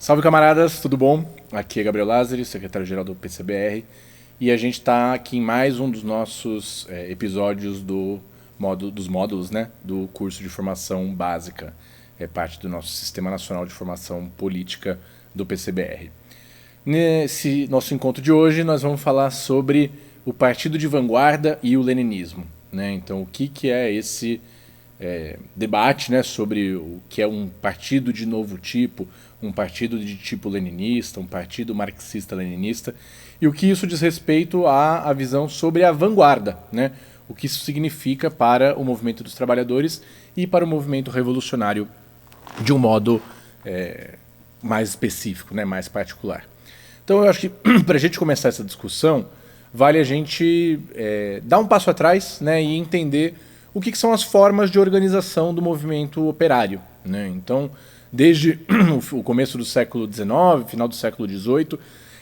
Salve camaradas, tudo bom? Aqui é Gabriel Lázari, secretário-geral do PCBR, e a gente está aqui em mais um dos nossos episódios dos módulos, né, do curso de formação básica, parte do nosso Sistema Nacional de Formação Política do PCBR. Nesse nosso encontro de hoje nós vamos falar sobre o Partido de Vanguarda e o Leninismo, né? Então o que é esse debate, né, sobre o que é um partido de novo tipo, um partido de tipo leninista, um partido marxista-leninista, e o que isso diz respeito à visão sobre a vanguarda, né, o que isso significa para o movimento dos trabalhadores e para o movimento revolucionário de um modo mais específico, né, mais particular. Então eu acho que para a gente começar essa discussão, vale a gente dar um passo atrás, né, e entender o que são as formas de organização do movimento operário, né? Então, desde o começo do século XIX, final do século XVIII,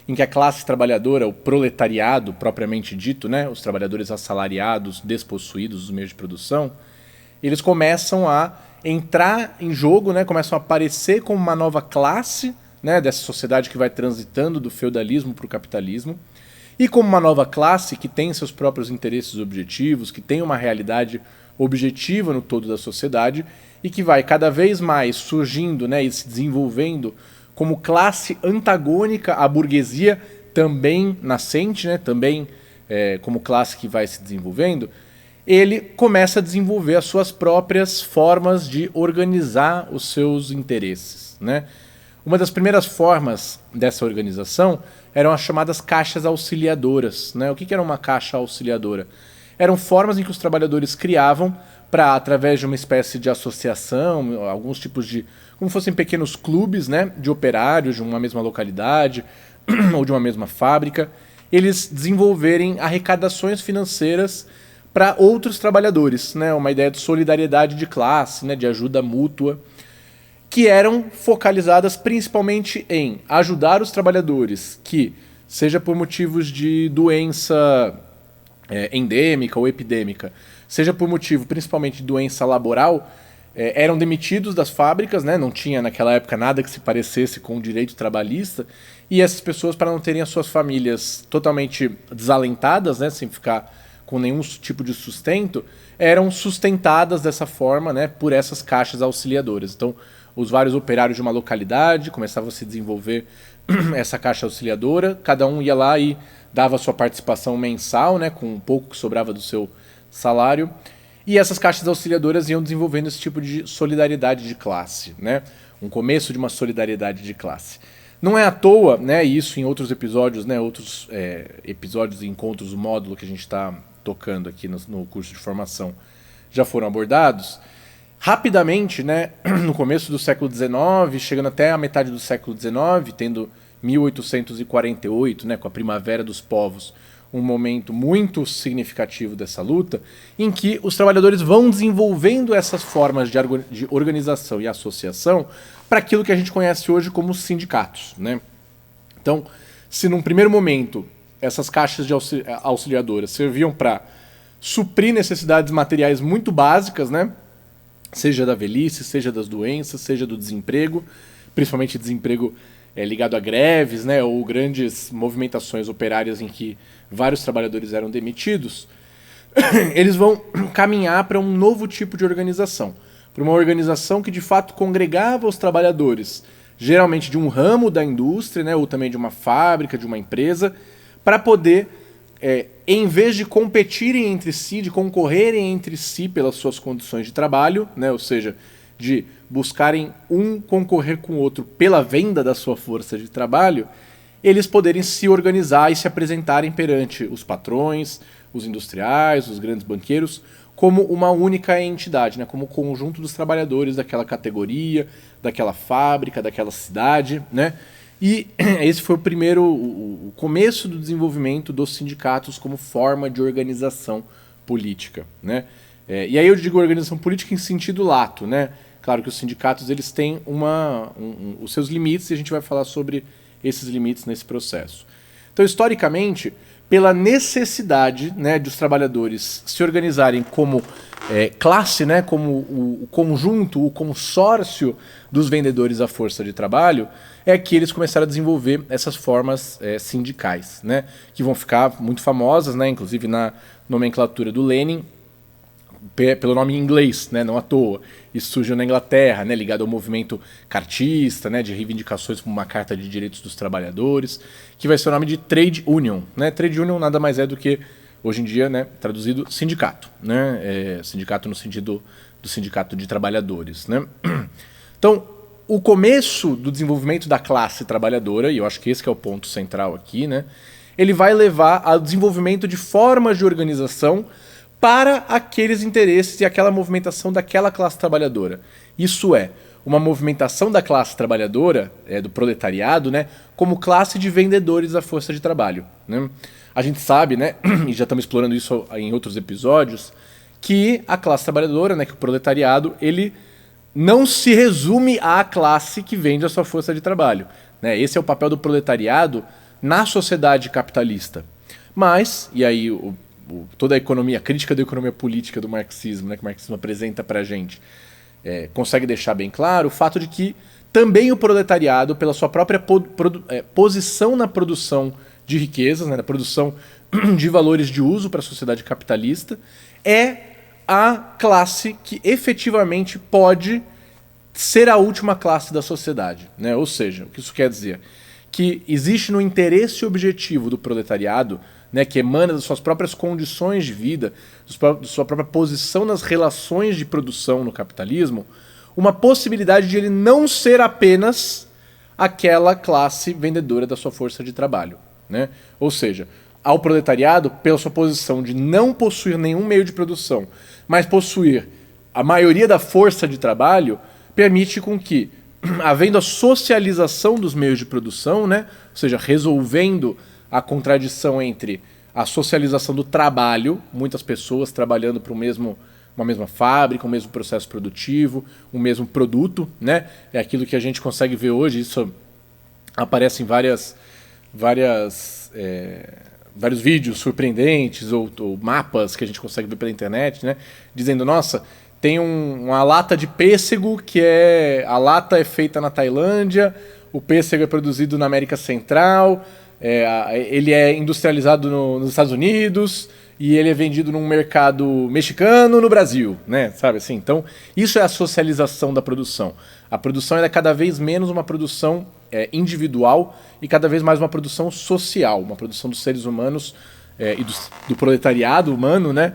em que a classe trabalhadora, o proletariado propriamente dito, né, os trabalhadores assalariados, despossuídos dos meios de produção, eles começam a entrar em jogo, né, começam a aparecer como uma nova classe, né, dessa sociedade que vai transitando do feudalismo para o capitalismo, e como uma nova classe que tem seus próprios interesses objetivos, que tem uma realidade objetiva no todo da sociedade e que vai cada vez mais surgindo, né, e se desenvolvendo como classe antagônica à burguesia, também nascente, né, também como classe que vai se desenvolvendo, ele começa a desenvolver as suas próprias formas de organizar os seus interesses, né? Uma das primeiras formas dessa organização eram as chamadas caixas auxiliadoras, né? O que era uma caixa auxiliadora? Eram formas em que os trabalhadores criavam para, através de uma espécie de associação, alguns tipos de, como fossem pequenos clubes, né, de operários de uma mesma localidade ou de uma mesma fábrica, eles desenvolverem arrecadações financeiras para outros trabalhadores, né? Uma ideia de solidariedade de classe, né, de ajuda mútua, que eram focalizadas principalmente em ajudar os trabalhadores que, seja por motivos de doença endêmica ou epidêmica, seja por motivo principalmente de doença laboral, eram demitidos das fábricas, né? Não tinha naquela época nada que se parecesse com o direito trabalhista, e essas pessoas, para não terem as suas famílias totalmente desalentadas, né, sem ficar com nenhum tipo de sustento, eram sustentadas dessa forma, né, por essas caixas auxiliadoras. Então, os vários operários de uma localidade começavam a se desenvolver essa caixa auxiliadora, cada um ia lá e dava a sua participação mensal, né, com um pouco que sobrava do seu salário, e essas caixas auxiliadoras iam desenvolvendo esse tipo de solidariedade de classe, né, um começo de uma solidariedade de classe. Não é à toa, né, e isso em outros episódios, né, outros episódios e encontros do módulo que a gente está tocando aqui no curso de formação já foram abordados. Rapidamente, né, no começo do século XIX, chegando até a metade do século XIX, tendo 1848, né, com a Primavera dos Povos, um momento muito significativo dessa luta, em que os trabalhadores vão desenvolvendo essas formas de organização e associação para aquilo que a gente conhece hoje como sindicatos, né? Então, se num primeiro momento essas caixas de auxiliadoras serviam para suprir necessidades materiais muito básicas, né, seja da velhice, seja das doenças, seja do desemprego, principalmente desemprego ligado a greves, né, ou grandes movimentações operárias em que vários trabalhadores eram demitidos, eles vão caminhar para um novo tipo de organização, para uma organização que de fato congregava os trabalhadores, geralmente de um ramo da indústria, né, ou também de uma fábrica, de uma empresa, para poder, em vez de competirem entre si, de concorrerem entre si pelas suas condições de trabalho, né, ou seja, de buscarem um concorrer com o outro pela venda da sua força de trabalho, eles poderem se organizar e se apresentarem perante os patrões, os industriais, os grandes banqueiros, como uma única entidade, né, como o conjunto dos trabalhadores daquela categoria, daquela fábrica, daquela cidade, né? E esse foi o começo do desenvolvimento dos sindicatos como forma de organização política, né? E aí eu digo organização política em sentido lato, né? Claro que os sindicatos eles têm os seus limites e a gente vai falar sobre esses limites nesse processo. Então, historicamente, pela necessidade, né, de os trabalhadores se organizarem como classe, né, como o conjunto, o consórcio dos vendedores à força de trabalho, é que eles começaram a desenvolver essas formas sindicais, né, que vão ficar muito famosas, né, inclusive na nomenclatura do Lenin, pelo nome em inglês, né, não à toa. Isso surgiu na Inglaterra, né, ligado ao movimento cartista, né, de reivindicações como uma Carta de Direitos dos Trabalhadores, que vai ser o nome de Trade Union. Né? Trade Union nada mais é do que, hoje em dia, né, traduzido, sindicato. Né? Sindicato no sentido do sindicato de trabalhadores. Né? Então, o começo do desenvolvimento da classe trabalhadora, e eu acho que esse que é o ponto central aqui, né, ele vai levar ao desenvolvimento de formas de organização para aqueles interesses e aquela movimentação daquela classe trabalhadora. Isso é, uma movimentação da classe trabalhadora, do proletariado, né, como classe de vendedores à força de trabalho. Né? A gente sabe, né, e já estamos explorando isso em outros episódios, que a classe trabalhadora, né, que o proletariado, ele não se resume à classe que vende a sua força de trabalho. Né? Esse é o papel do proletariado na sociedade capitalista. Mas, e aí toda a economia, a crítica da economia política do marxismo, né, que o marxismo apresenta para a gente, consegue deixar bem claro o fato de que também o proletariado, pela sua própria posição na produção de riquezas, né, na produção de valores de uso para a sociedade capitalista, é a classe que efetivamente pode ser a última classe da sociedade. Né? Ou seja, o que isso quer dizer? Que existe no interesse objetivo do proletariado, né, que emana das suas próprias condições de vida, da sua própria posição nas relações de produção no capitalismo, uma possibilidade de ele não ser apenas aquela classe vendedora da sua força de trabalho. Né? Ou seja, ao proletariado, pela sua posição de não possuir nenhum meio de produção, mas possuir a maioria da força de trabalho, permite com que, havendo a socialização dos meios de produção, né, ou seja, resolvendo a contradição entre a socialização do trabalho, muitas pessoas trabalhando para uma mesma fábrica, um mesmo processo produtivo, um mesmo produto, né? É aquilo que a gente consegue ver hoje, isso aparece em vários vídeos surpreendentes ou mapas que a gente consegue ver pela internet, né? Dizendo, nossa, tem uma lata de pêssego a lata é feita na Tailândia, o pêssego é produzido na América Central, ele é industrializado nos Estados Unidos e ele é vendido num mercado mexicano no Brasil, né? Sabe assim? Então, isso é a socialização da produção. A produção é cada vez menos uma produção individual e cada vez mais uma produção social, uma produção dos seres humanos e do proletariado humano, né?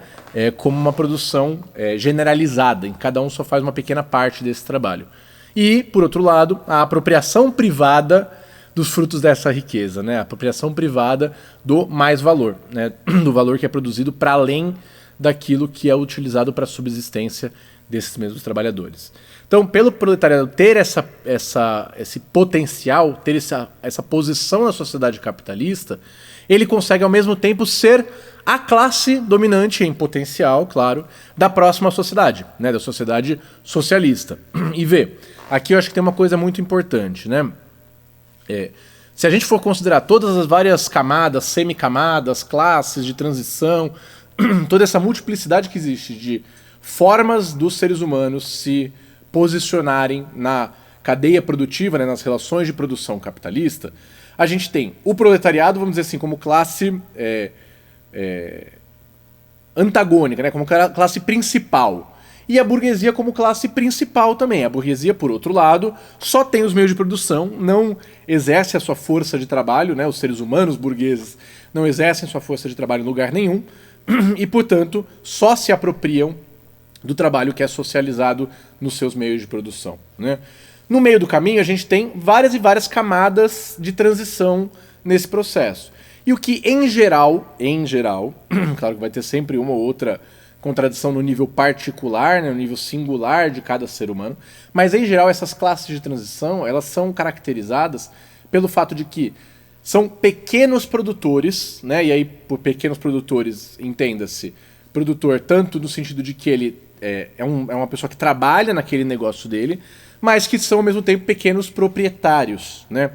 Como uma produção generalizada, em cada um só faz uma pequena parte desse trabalho. E, por outro lado, a apropriação privada dos frutos dessa riqueza, né? A apropriação privada do mais valor, né? Do valor que é produzido para além daquilo que é utilizado para a subsistência desses mesmos trabalhadores. Então, pelo proletariado ter esse potencial, ter essa posição na sociedade capitalista, ele consegue ao mesmo tempo ser a classe dominante em potencial, claro, da próxima sociedade, né? Da sociedade socialista. E vê, aqui eu acho que tem uma coisa muito importante, né? Se a gente for considerar todas as várias camadas, semicamadas, classes de transição, toda essa multiplicidade que existe de formas dos seres humanos se posicionarem na cadeia produtiva, né, nas relações de produção capitalista, a gente tem o proletariado, vamos dizer assim, como classe antagônica, né, como classe principal. E a burguesia como classe principal também. A burguesia, por outro lado, só tem os meios de produção, não exerce a sua força de trabalho, né? Os seres humanos burgueses não exercem sua força de trabalho em lugar nenhum e, portanto, só se apropriam do trabalho que é socializado nos seus meios de produção, né? No meio do caminho, a gente tem várias e várias camadas de transição nesse processo. E o que, em geral, claro que vai ter sempre uma ou outra contradição no nível particular, né, no nível singular de cada ser humano, mas em geral essas classes de transição, elas são caracterizadas pelo fato de que são pequenos produtores, né, e aí por pequenos produtores entenda-se produtor tanto no sentido de que ele é uma pessoa que trabalha naquele negócio dele, mas que são ao mesmo tempo pequenos proprietários, né.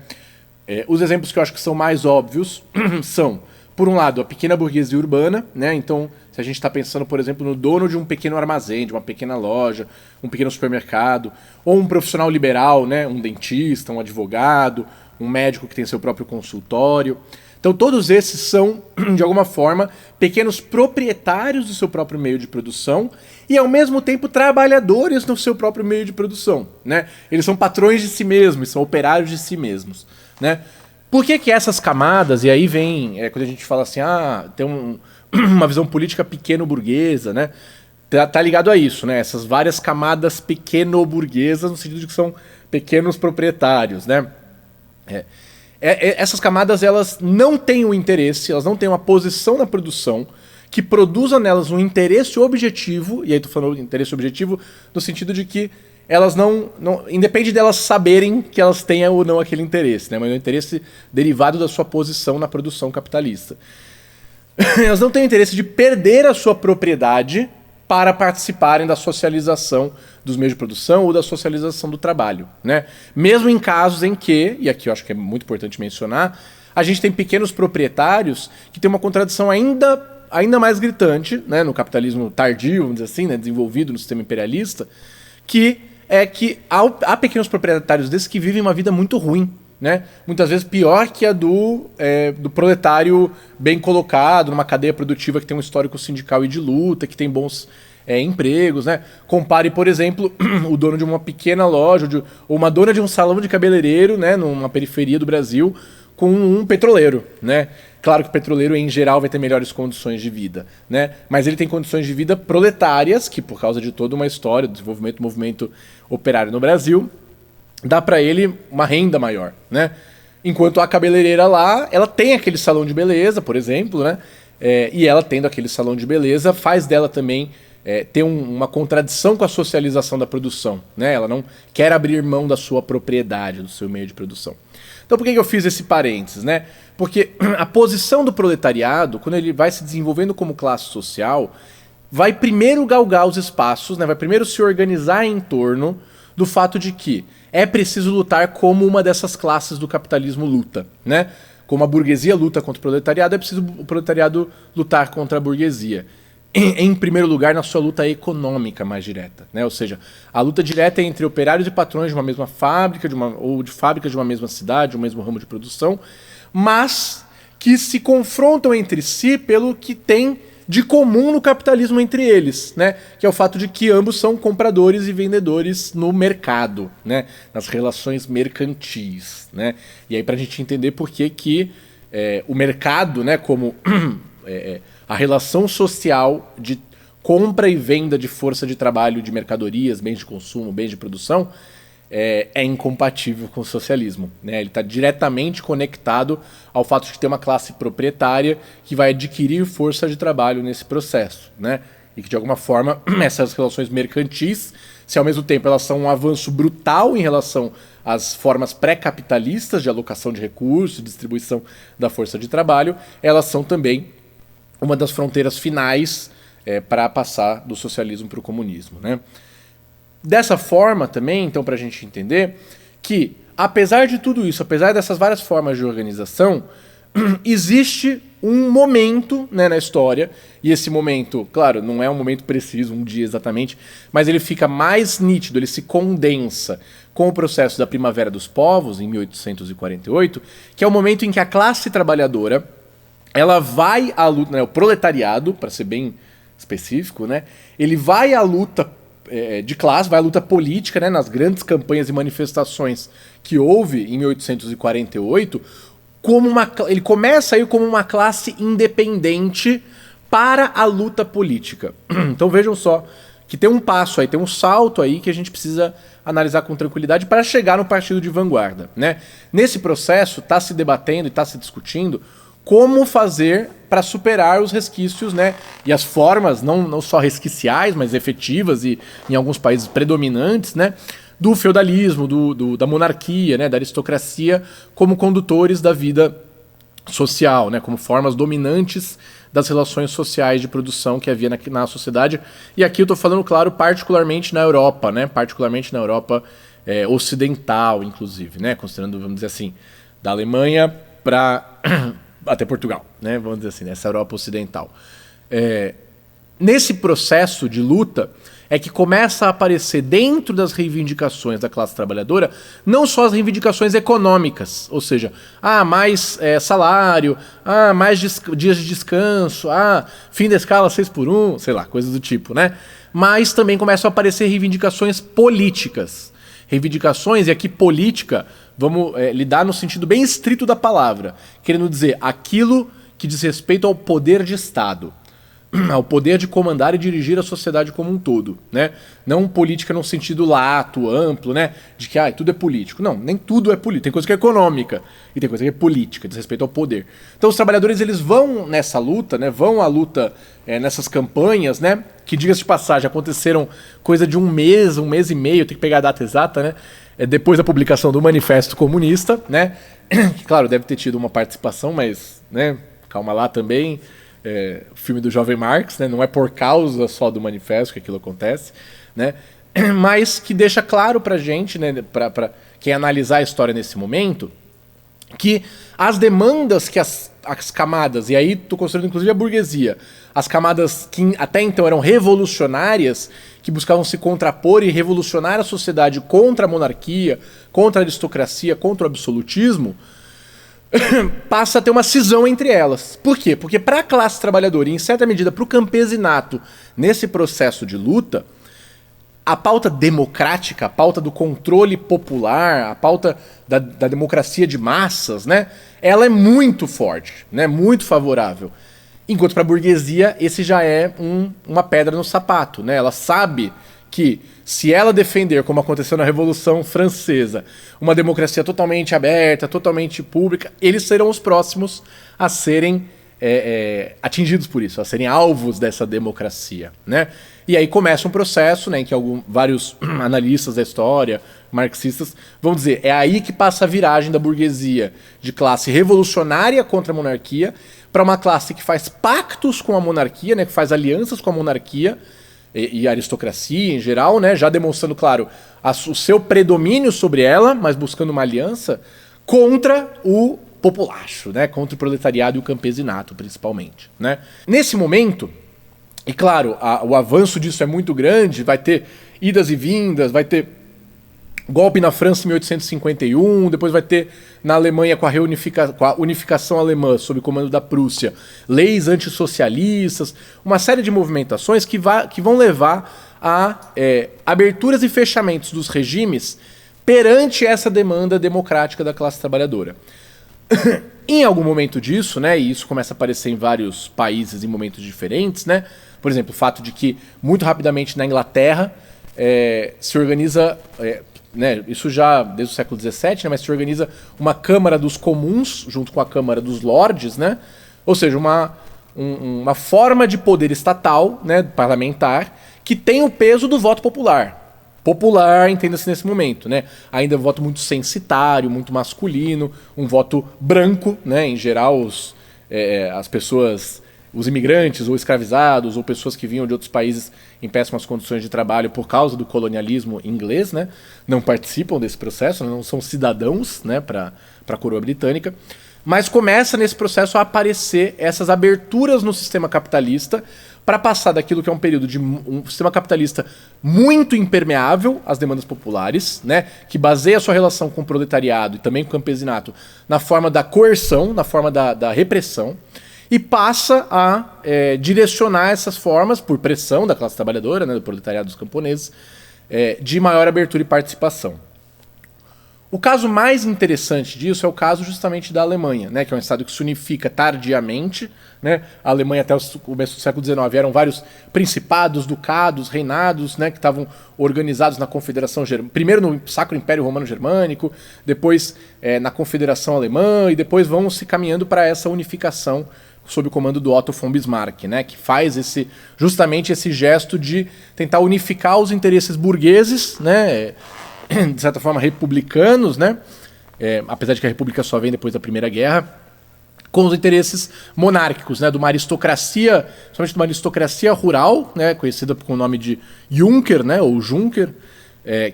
Os exemplos que eu acho que são mais óbvios são, por um lado, a pequena burguesia urbana, né? Então, se a gente está pensando, por exemplo, no dono de um pequeno armazém, de uma pequena loja, um pequeno supermercado, ou um profissional liberal, né? Um dentista, um advogado, um médico que tem seu próprio consultório. Então, todos esses são, de alguma forma, pequenos proprietários do seu próprio meio de produção e, ao mesmo tempo, trabalhadores no seu próprio meio de produção, né? Eles são patrões de si mesmos, são operários de si mesmos, né? Por que essas camadas, e aí vem, quando a gente fala assim, tem uma visão política pequeno-burguesa, né? Tá ligado a isso, né? Essas várias camadas pequeno-burguesas, no sentido de que são pequenos proprietários, né? Essas camadas, elas não têm o interesse, elas não têm uma posição na produção que produza nelas um interesse objetivo, e aí tô falando interesse objetivo no sentido de que elas não independe delas saberem que elas tenham ou não aquele interesse, né? Mas é um interesse derivado da sua posição na produção capitalista. Elas não têm o interesse de perder a sua propriedade para participarem da socialização dos meios de produção ou da socialização do trabalho, né? Mesmo em casos em que, e aqui eu acho que é muito importante mencionar, a gente tem pequenos proprietários que tem uma contradição ainda mais gritante, né, no capitalismo tardio, vamos dizer assim, né, desenvolvido no sistema imperialista, que é que há pequenos proprietários desses que vivem uma vida muito ruim, né? Muitas vezes pior que a do proletário bem colocado, numa cadeia produtiva que tem um histórico sindical e de luta, que tem bons empregos, né? Compare, por exemplo, o dono de uma pequena loja ou uma dona de um salão de cabeleireiro, né, numa periferia do Brasil, com um petroleiro, né? Claro que o petroleiro, em geral, vai ter melhores condições de vida, né? Mas ele tem condições de vida proletárias, que por causa de toda uma história do desenvolvimento do movimento operário no Brasil, dá para ele uma renda maior, né? Enquanto a cabeleireira lá, ela tem aquele salão de beleza, por exemplo, né? E ela tendo aquele salão de beleza, faz dela também ter uma contradição com a socialização da produção, né? Ela não quer abrir mão da sua propriedade, do seu meio de produção. Então por que eu fiz esse parênteses, né? Porque a posição do proletariado, quando ele vai se desenvolvendo como classe social, vai primeiro galgar os espaços, né? Vai primeiro se organizar em torno do fato de que é preciso lutar como uma dessas classes do capitalismo luta, né? Como a burguesia luta contra o proletariado, é preciso o proletariado lutar contra a burguesia. Em primeiro lugar, na sua luta econômica mais direta, né? Ou seja, a luta direta é entre operários e patrões de uma mesma fábrica, ou de fábricas de uma mesma cidade, um mesmo ramo de produção, mas que se confrontam entre si pelo que tem de comum no capitalismo entre eles, né? Que é o fato de que ambos são compradores e vendedores no mercado, né? Nas relações mercantis, né? E aí, para a gente entender por que o mercado, né, como a relação social de compra e venda de força de trabalho, de mercadorias, bens de consumo, bens de produção, é incompatível com o socialismo, né? Ele está diretamente conectado ao fato de ter uma classe proprietária que vai adquirir força de trabalho nesse processo, né? E que, de alguma forma, essas relações mercantis, se ao mesmo tempo elas são um avanço brutal em relação às formas pré-capitalistas de alocação de recursos, distribuição da força de trabalho, elas são também uma das fronteiras finais para passar do socialismo para o comunismo, né? Dessa forma também, então, para a gente entender que, apesar de tudo isso, apesar dessas várias formas de organização, existe um momento, né, na história, e esse momento, claro, não é um momento preciso, um dia exatamente, mas ele fica mais nítido, ele se condensa com o processo da Primavera dos Povos, em 1848, que é o momento em que a classe trabalhadora ela vai à luta, né, o proletariado, para ser bem específico, né, ele vai à luta de classe, vai à luta política, né, nas grandes campanhas e manifestações que houve em 1848, ele começa aí como uma classe independente para a luta política. Então vejam só que tem um passo aí, tem um salto aí que a gente precisa analisar com tranquilidade para chegar no partido de vanguarda, né? Nesse processo está se debatendo e está se discutindo como fazer para superar os resquícios, né? E as formas, não só resquiciais, mas efetivas e em alguns países predominantes, né? Do feudalismo, da monarquia, né? Da aristocracia como condutores da vida social, né? Como formas dominantes das relações sociais de produção que havia na sociedade. E aqui eu estou falando, claro, particularmente na Europa, né? Particularmente na Europa ocidental, inclusive, né? Considerando, vamos dizer assim, da Alemanha para até Portugal, né? Vamos dizer assim, nessa Europa Ocidental. Nesse processo de luta é que começa a aparecer dentro das reivindicações da classe trabalhadora não só as reivindicações econômicas, ou seja, mais salário, mais dias de descanso, fim da escala 6x1, sei lá, coisas do tipo, né? Mas também começam a aparecer reivindicações políticas. Reivindicações, e aqui política, vamos lidar no sentido bem estrito da palavra, querendo dizer aquilo que diz respeito ao poder de Estado, ao poder de comandar e dirigir a sociedade como um todo, né? Não política no sentido lato, amplo, né? De que tudo é político. Não, nem tudo é político. Tem coisa que é econômica e tem coisa que é política, diz respeito ao poder. Então os trabalhadores, eles vão nessa luta, né? Vão à luta nessas campanhas, né? Que, diga-se de passagem, aconteceram coisa de um mês e meio, tem que pegar a data exata, né? Depois da publicação do Manifesto Comunista, né? Que, claro, deve ter tido uma participação, mas, né? Calma lá também. O filme do Jovem Marx, né? Não é por causa só do manifesto que aquilo acontece, né? Mas que deixa claro pra gente, né? Pra quem analisar a história nesse momento, que as demandas que as camadas, e aí estou considerando inclusive a burguesia, as camadas que até então eram revolucionárias, que buscavam se contrapor e revolucionar a sociedade contra a monarquia, contra a aristocracia, contra o absolutismo, passa a ter uma cisão entre elas. Por quê? Porque para a classe trabalhadora e, em certa medida, para o campesinato, nesse processo de luta, a pauta democrática, a pauta do controle popular, a pauta da democracia de massas, né, ela é muito forte, né, muito favorável. Enquanto para a burguesia, esse já é uma pedra no sapato, né? Ela sabe que se ela defender, como aconteceu na Revolução Francesa, uma democracia totalmente aberta, totalmente pública, eles serão os próximos a serem atingidos por isso, a serem alvos dessa democracia, né? E aí começa um processo, né, em que vários analistas da história, marxistas, vão dizer, é aí que passa a viragem da burguesia de classe revolucionária contra a monarquia para uma classe que faz pactos com a monarquia, né, que faz alianças com a monarquia, e a aristocracia em geral, né, já demonstrando, claro, o seu predomínio sobre ela, mas buscando uma aliança contra o populacho, né, contra o proletariado e o campesinato, principalmente, né. Nesse momento, e claro, o avanço disso é muito grande, vai ter idas e vindas, vai ter golpe na França em 1851, depois vai ter na Alemanha com a unificação alemã sob o comando da Prússia, leis antissocialistas, uma série de movimentações que vão levar a aberturas e fechamentos dos regimes perante essa demanda democrática da classe trabalhadora. Em algum momento disso, né, e isso começa a aparecer em vários países em momentos diferentes, né, por exemplo, o fato de que muito rapidamente na Inglaterra se organiza... né, isso já desde o século XVII, né, mas se organiza uma Câmara dos Comuns junto com a Câmara dos Lordes, né, ou seja, uma forma de poder estatal, né, parlamentar, que tem o peso do voto popular. Popular, entenda-se nesse momento, né, ainda um voto muito censitário, muito masculino, um voto branco, né, em geral as pessoas, os imigrantes ou escravizados ou pessoas que vinham de outros países em péssimas condições de trabalho por causa do colonialismo inglês, né, não participam desse processo, não são cidadãos, né, para a coroa britânica, mas começa nesse processo a aparecer essas aberturas no sistema capitalista para passar daquilo que é um período de um sistema capitalista muito impermeável às demandas populares, né, que baseia a sua relação com o proletariado e também com o campesinato na forma da coerção, na forma da repressão, e passa a direcionar essas formas, por pressão da classe trabalhadora, né, do proletariado dos camponeses, de maior abertura e participação. O caso mais interessante disso é o caso justamente da Alemanha, né, que é um estado que se unifica tardiamente, né. A Alemanha até o começo do século XIX eram vários principados, ducados, reinados, né, que estavam organizados na Confederação Germânica, primeiro no Sacro Império Romano Germânico, depois na Confederação Alemã, e depois vão se caminhando para essa unificação sob o comando do Otto von Bismarck, né, que faz justamente esse gesto de tentar unificar os interesses burgueses, né, de certa forma republicanos, né, apesar de que a república só vem depois da Primeira Guerra, com os interesses monárquicos, né, de uma aristocracia, somente de uma aristocracia rural, né, conhecida com o nome de Junker, né, ou Junker,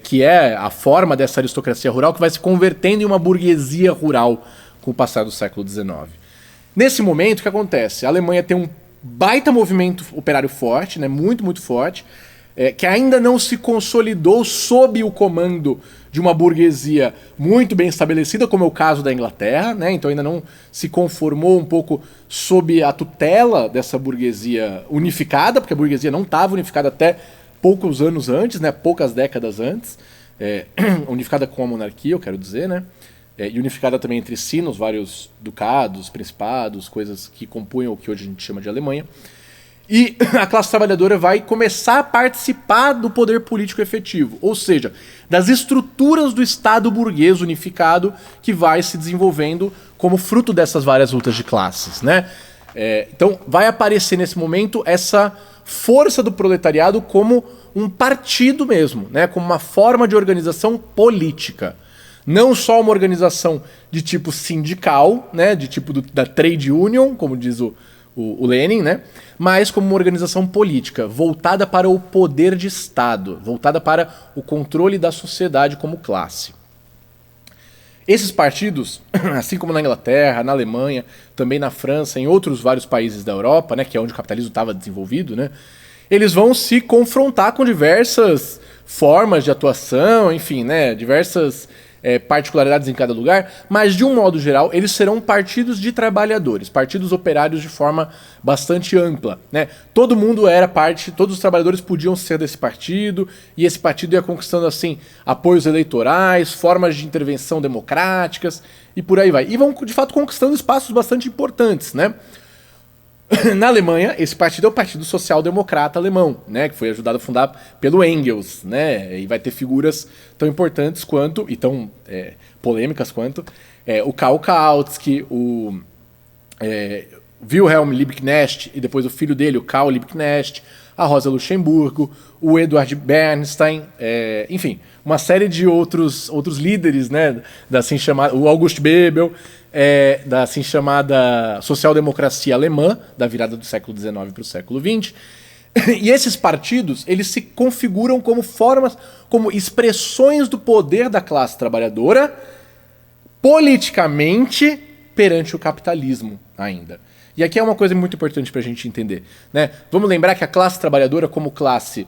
que é a forma dessa aristocracia rural que vai se convertendo em uma burguesia rural com o passar do século XIX. Nesse momento, o que acontece? A Alemanha tem um baita movimento operário forte, né, muito, muito forte, que ainda não se consolidou sob o comando de uma burguesia muito bem estabelecida, como é o caso da Inglaterra, né? Então ainda não se conformou um pouco sob a tutela dessa burguesia unificada, porque a burguesia não estava unificada até poucos anos antes, né? Poucas décadas antes, unificada com a monarquia, eu quero dizer, né? E unificada também entre si, nos vários ducados, principados, coisas que compunham o que hoje a gente chama de Alemanha. E a classe trabalhadora vai começar a participar do poder político efetivo, ou seja, das estruturas do Estado burguês unificado que vai se desenvolvendo como fruto dessas várias lutas de classes, né? Então vai aparecer nesse momento essa força do proletariado como um partido mesmo, né? Como uma forma de organização política. Não só uma organização de tipo sindical, né? De tipo da trade union, como diz o Lenin, né? Mas como uma organização política, voltada para o poder de Estado, voltada para o controle da sociedade como classe. Esses partidos, assim como na Inglaterra, na Alemanha, também na França, em outros vários países da Europa, né, que é onde o capitalismo estava desenvolvido, né, eles vão se confrontar com diversas formas de atuação, enfim, né, diversas particularidades em cada lugar, mas de um modo geral eles serão partidos de trabalhadores, partidos operários de forma bastante ampla, né? Todo mundo era parte, todos os trabalhadores podiam ser desse partido, e esse partido ia conquistando assim apoios eleitorais, formas de intervenção democráticas e por aí vai. E vão de fato conquistando espaços bastante importantes, né? Na Alemanha, esse partido é o Partido Social Democrata Alemão, né, que foi ajudado a fundar pelo Engels, né, e vai ter figuras tão importantes quanto, e tão polêmicas quanto, o Karl Kautsky, o Wilhelm Liebknecht, e depois o filho dele, o Karl Liebknecht, a Rosa Luxemburgo, o Eduard Bernstein, enfim, uma série de outros líderes, né, da assim chamada, o August Bebel, da assim chamada social-democracia alemã, da virada do século XIX para o século XX. E esses partidos, eles se configuram como formas, como expressões do poder da classe trabalhadora politicamente perante o capitalismo ainda. E aqui é uma coisa muito importante para a gente entender, né? Vamos lembrar que a classe trabalhadora como classe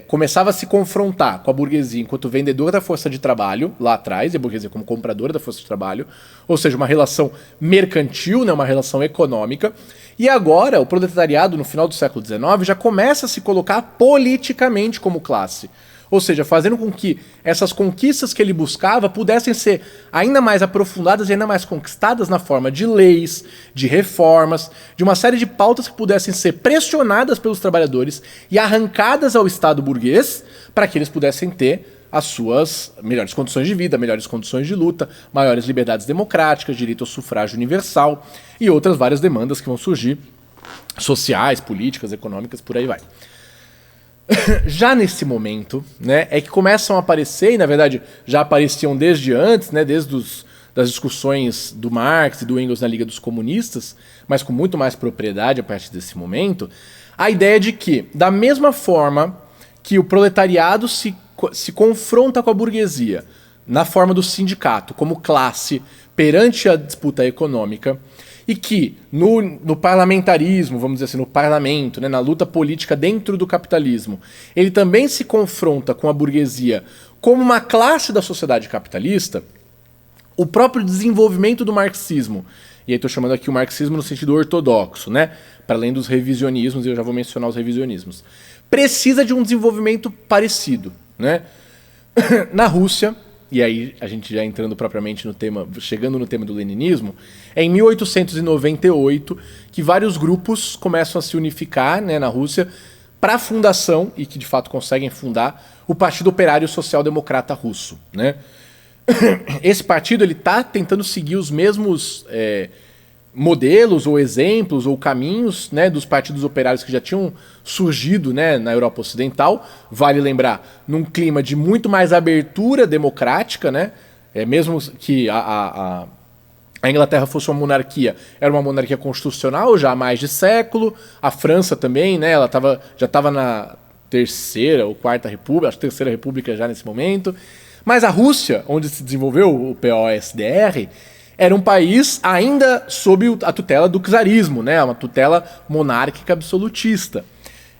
começava a se confrontar com a burguesia enquanto vendedora da força de trabalho lá atrás, e a burguesia como compradora da força de trabalho, ou seja, uma relação mercantil, né, uma relação econômica. E agora o proletariado, no final do século XIX, já começa a se colocar politicamente como classe. Ou seja, fazendo com que essas conquistas que ele buscava pudessem ser ainda mais aprofundadas e ainda mais conquistadas na forma de leis, de reformas, de uma série de pautas que pudessem ser pressionadas pelos trabalhadores e arrancadas ao Estado burguês para que eles pudessem ter as suas melhores condições de vida, melhores condições de luta, maiores liberdades democráticas, direito ao sufrágio universal e outras várias demandas que vão surgir, sociais, políticas, econômicas, por aí vai. Já nesse momento, né, é que começam a aparecer, e na verdade já apareciam desde antes, né, das discussões do Marx e do Engels na Liga dos Comunistas, mas com muito mais propriedade a partir desse momento, a ideia de que, da mesma forma que o proletariado se confronta com a burguesia, na forma do sindicato, como classe, perante a disputa econômica, e que no parlamentarismo, vamos dizer assim, no parlamento, né, na luta política dentro do capitalismo, ele também se confronta com a burguesia como uma classe da sociedade capitalista, o próprio desenvolvimento do marxismo, e aí estou chamando aqui o marxismo no sentido ortodoxo, né, para além dos revisionismos, e eu já vou mencionar os revisionismos, precisa de um desenvolvimento parecido, né? Na Rússia, e aí a gente já entrando propriamente no tema, chegando no tema do leninismo, é em 1898 que vários grupos começam a se unificar, né, na Rússia para a fundação, e que de fato conseguem fundar, o Partido Operário Social Democrata Russo, né? Esse partido ele está tentando seguir os mesmos modelos ou exemplos ou caminhos, né, dos partidos operários que já tinham surgido, né, na Europa Ocidental. Vale lembrar, num clima de muito mais abertura democrática, né, mesmo que a Inglaterra fosse uma monarquia, era uma monarquia constitucional já há mais de século. A França também, né, ela já estava na terceira ou quarta república, acho que terceira república já nesse momento. Mas a Rússia, onde se desenvolveu o POSDR, era um país ainda sob a tutela do czarismo, né? Uma tutela monárquica absolutista.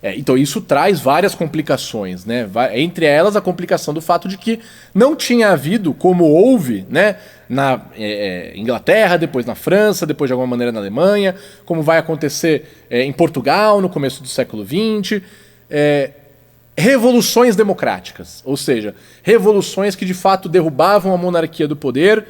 Então isso traz várias complicações, né? Entre elas a complicação do fato de que não tinha havido, como houve, né, na Inglaterra, depois na França, depois de alguma maneira na Alemanha, como vai acontecer em Portugal no começo do século XX, revoluções democráticas, ou seja, revoluções que de fato derrubavam a monarquia do poder,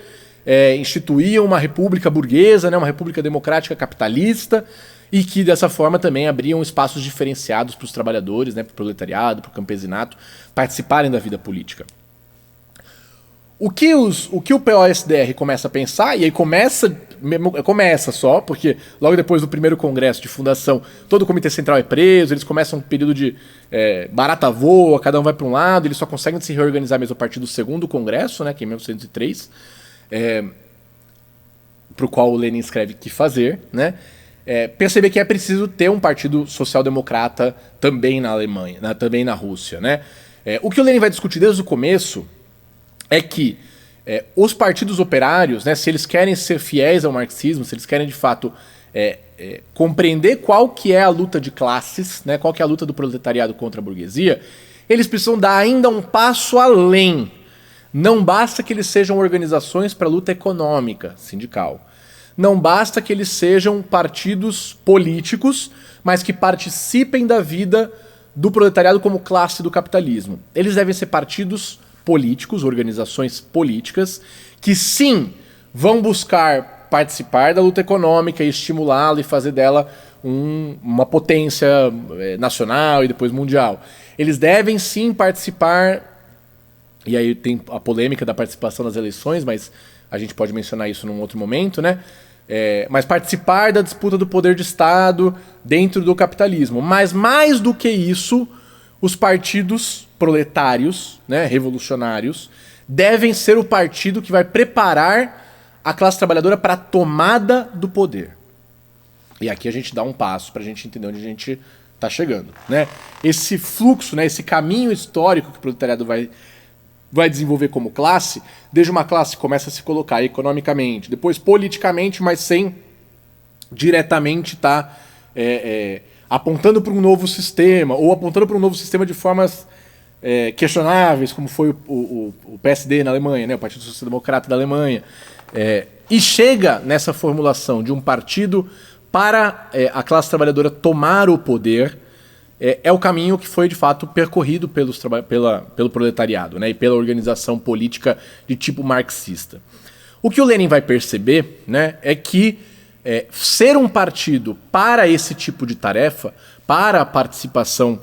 instituíam uma república burguesa, né, uma república democrática capitalista, e que dessa forma também abriam espaços diferenciados para os trabalhadores, né, para o proletariado, para o campesinato, participarem da vida política. O que o POSDR começa a pensar, e aí começa só, porque logo depois do primeiro congresso de fundação, todo o comitê central é preso, eles começam um período de barata voa, cada um vai para um lado, eles só conseguem se reorganizar mesmo a partir do segundo congresso, né, que é em 1903, para o qual o Lenin escreve que fazer, né? Perceber que é preciso ter um partido social-democrata também na Alemanha, também na Rússia, né? O que o Lenin vai discutir desde o começo é que os partidos operários, né, se eles querem ser fiéis ao marxismo, se eles querem de fato compreender qual que é a luta de classes, né, qual que é a luta do proletariado contra a burguesia, eles precisam dar ainda um passo além. Não basta que eles sejam organizações para a luta econômica, sindical. Não basta que eles sejam partidos políticos, mas que participem da vida do proletariado como classe do capitalismo. Eles devem ser partidos políticos, organizações políticas, que sim, vão buscar participar da luta econômica e estimulá-la e fazer dela uma potência nacional e depois mundial. Eles devem sim participar, e aí tem a polêmica da participação nas eleições, mas a gente pode mencionar isso num outro momento, né? Mas participar da disputa do poder de Estado dentro do capitalismo. Mas mais do que isso, os partidos proletários, né, revolucionários, devem ser o partido que vai preparar a classe trabalhadora para a tomada do poder. E aqui a gente dá um passo para a gente entender onde a gente está chegando, né? Esse fluxo, né, esse caminho histórico que o proletariado vai desenvolver como classe, desde uma classe que começa a se colocar economicamente, depois politicamente, mas sem diretamente estar apontando para um novo sistema, ou apontando para um novo sistema de formas questionáveis, como foi o PSD na Alemanha, né, o Partido Social Democrata da Alemanha, e chega nessa formulação de um partido para a classe trabalhadora tomar o poder. É o caminho que foi de fato percorrido pelo proletariado, né, e pela organização política de tipo marxista. O que o Lenin vai perceber, né, é que ser um partido para esse tipo de tarefa, para a participação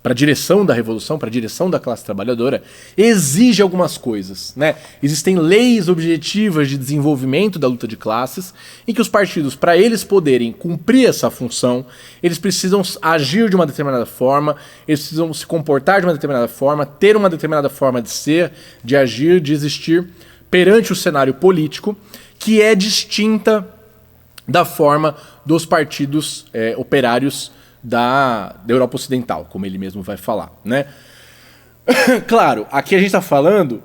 para a direção da revolução, para a direção da classe trabalhadora, exige algumas coisas, né? Existem leis objetivas de desenvolvimento da luta de classes, em que os partidos, para eles poderem cumprir essa função, eles precisam agir de uma determinada forma, eles precisam se comportar de uma determinada forma, ter uma determinada forma de ser, de agir, de existir perante o cenário político, que é distinta da forma dos partidos operários da Europa Ocidental, como ele mesmo vai falar, né? Claro, aqui a gente está falando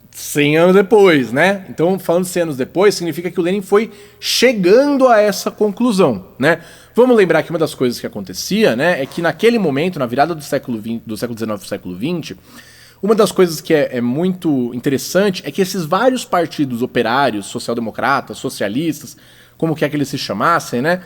100 anos depois, né? Então, falando 100 anos depois, significa que o Lenin foi chegando a essa conclusão, né? Vamos lembrar que uma das coisas que acontecia, né, é que naquele momento, na virada do século XIX para o século XX, uma das coisas que é muito interessante é que esses vários partidos operários, social-democratas, socialistas, como quer que eles se chamassem, né,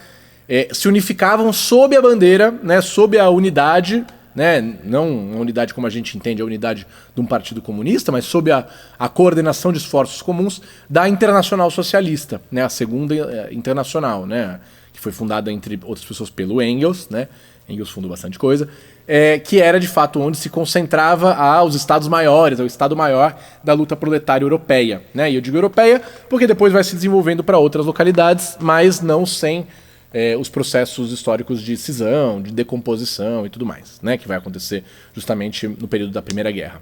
se unificavam sob a bandeira, né, sob a unidade, né, não uma unidade como a gente entende, a unidade de um partido comunista, mas sob a coordenação de esforços comuns da Internacional Socialista, né, a Segunda Internacional, né, que foi fundada, entre outras pessoas, pelo Engels, né, Engels fundou bastante coisa, que era de fato onde se concentrava os estados maiores, o estado maior da luta proletária europeia, né, e eu digo europeia porque depois vai se desenvolvendo para outras localidades, mas não sem os processos históricos de cisão, de decomposição e tudo mais, né, que vai acontecer justamente no período da Primeira Guerra.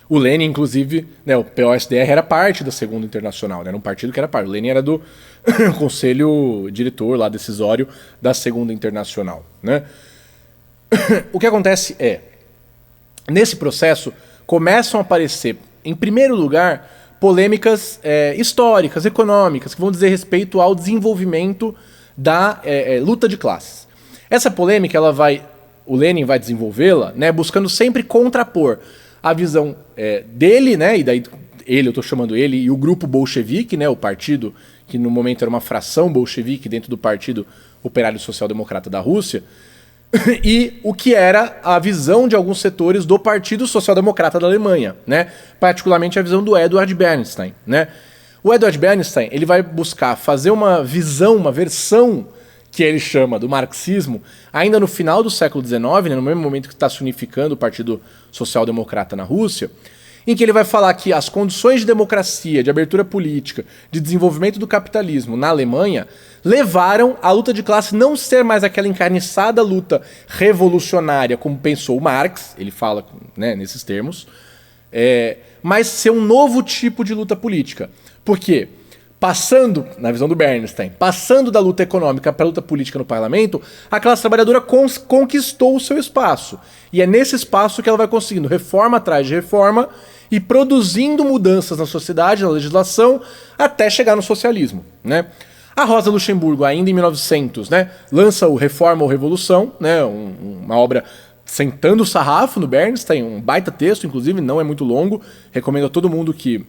O Lenin, inclusive, né, o POSDR era parte da Segunda Internacional, né, era um partido que era parte. O Lenin era do conselho diretor, lá, decisório da Segunda Internacional, né. O que acontece nesse processo, começam a aparecer, em primeiro lugar, polêmicas históricas, econômicas, que vão dizer respeito ao desenvolvimento da luta de classes. Essa polêmica, o Lenin vai desenvolvê-la, né, buscando sempre contrapor a visão dele, né, e daí eu estou chamando ele, e o grupo bolchevique, né, o partido que no momento era uma fração bolchevique dentro do Partido Operário Social Democrata da Rússia, e o que era a visão de alguns setores do Partido Social Democrata da Alemanha, né, particularmente a visão do Eduard Bernstein, né. O Eduard Bernstein, ele vai buscar fazer uma visão, uma versão que ele chama do marxismo, ainda no final do século XIX, né, no mesmo momento que está se unificando o Partido Social Democrata na Rússia, em que ele vai falar que as condições de democracia, de abertura política, de desenvolvimento do capitalismo na Alemanha levaram a luta de classe não ser mais aquela encarniçada luta revolucionária como pensou Marx, ele fala, né, nesses termos, mas ser um novo tipo de luta política. Por quê? Passando, na visão do Bernstein, passando da luta econômica para a luta política no parlamento, a classe trabalhadora conquistou o seu espaço. E é nesse espaço que ela vai conseguindo reforma atrás de reforma e produzindo mudanças na sociedade, na legislação, até chegar no socialismo, né? A Rosa Luxemburgo, ainda em 1900, né, lança o Reforma ou Revolução, né, uma obra sentando o sarrafo no Bernstein, um baita texto, inclusive, não é muito longo, recomendo a todo mundo que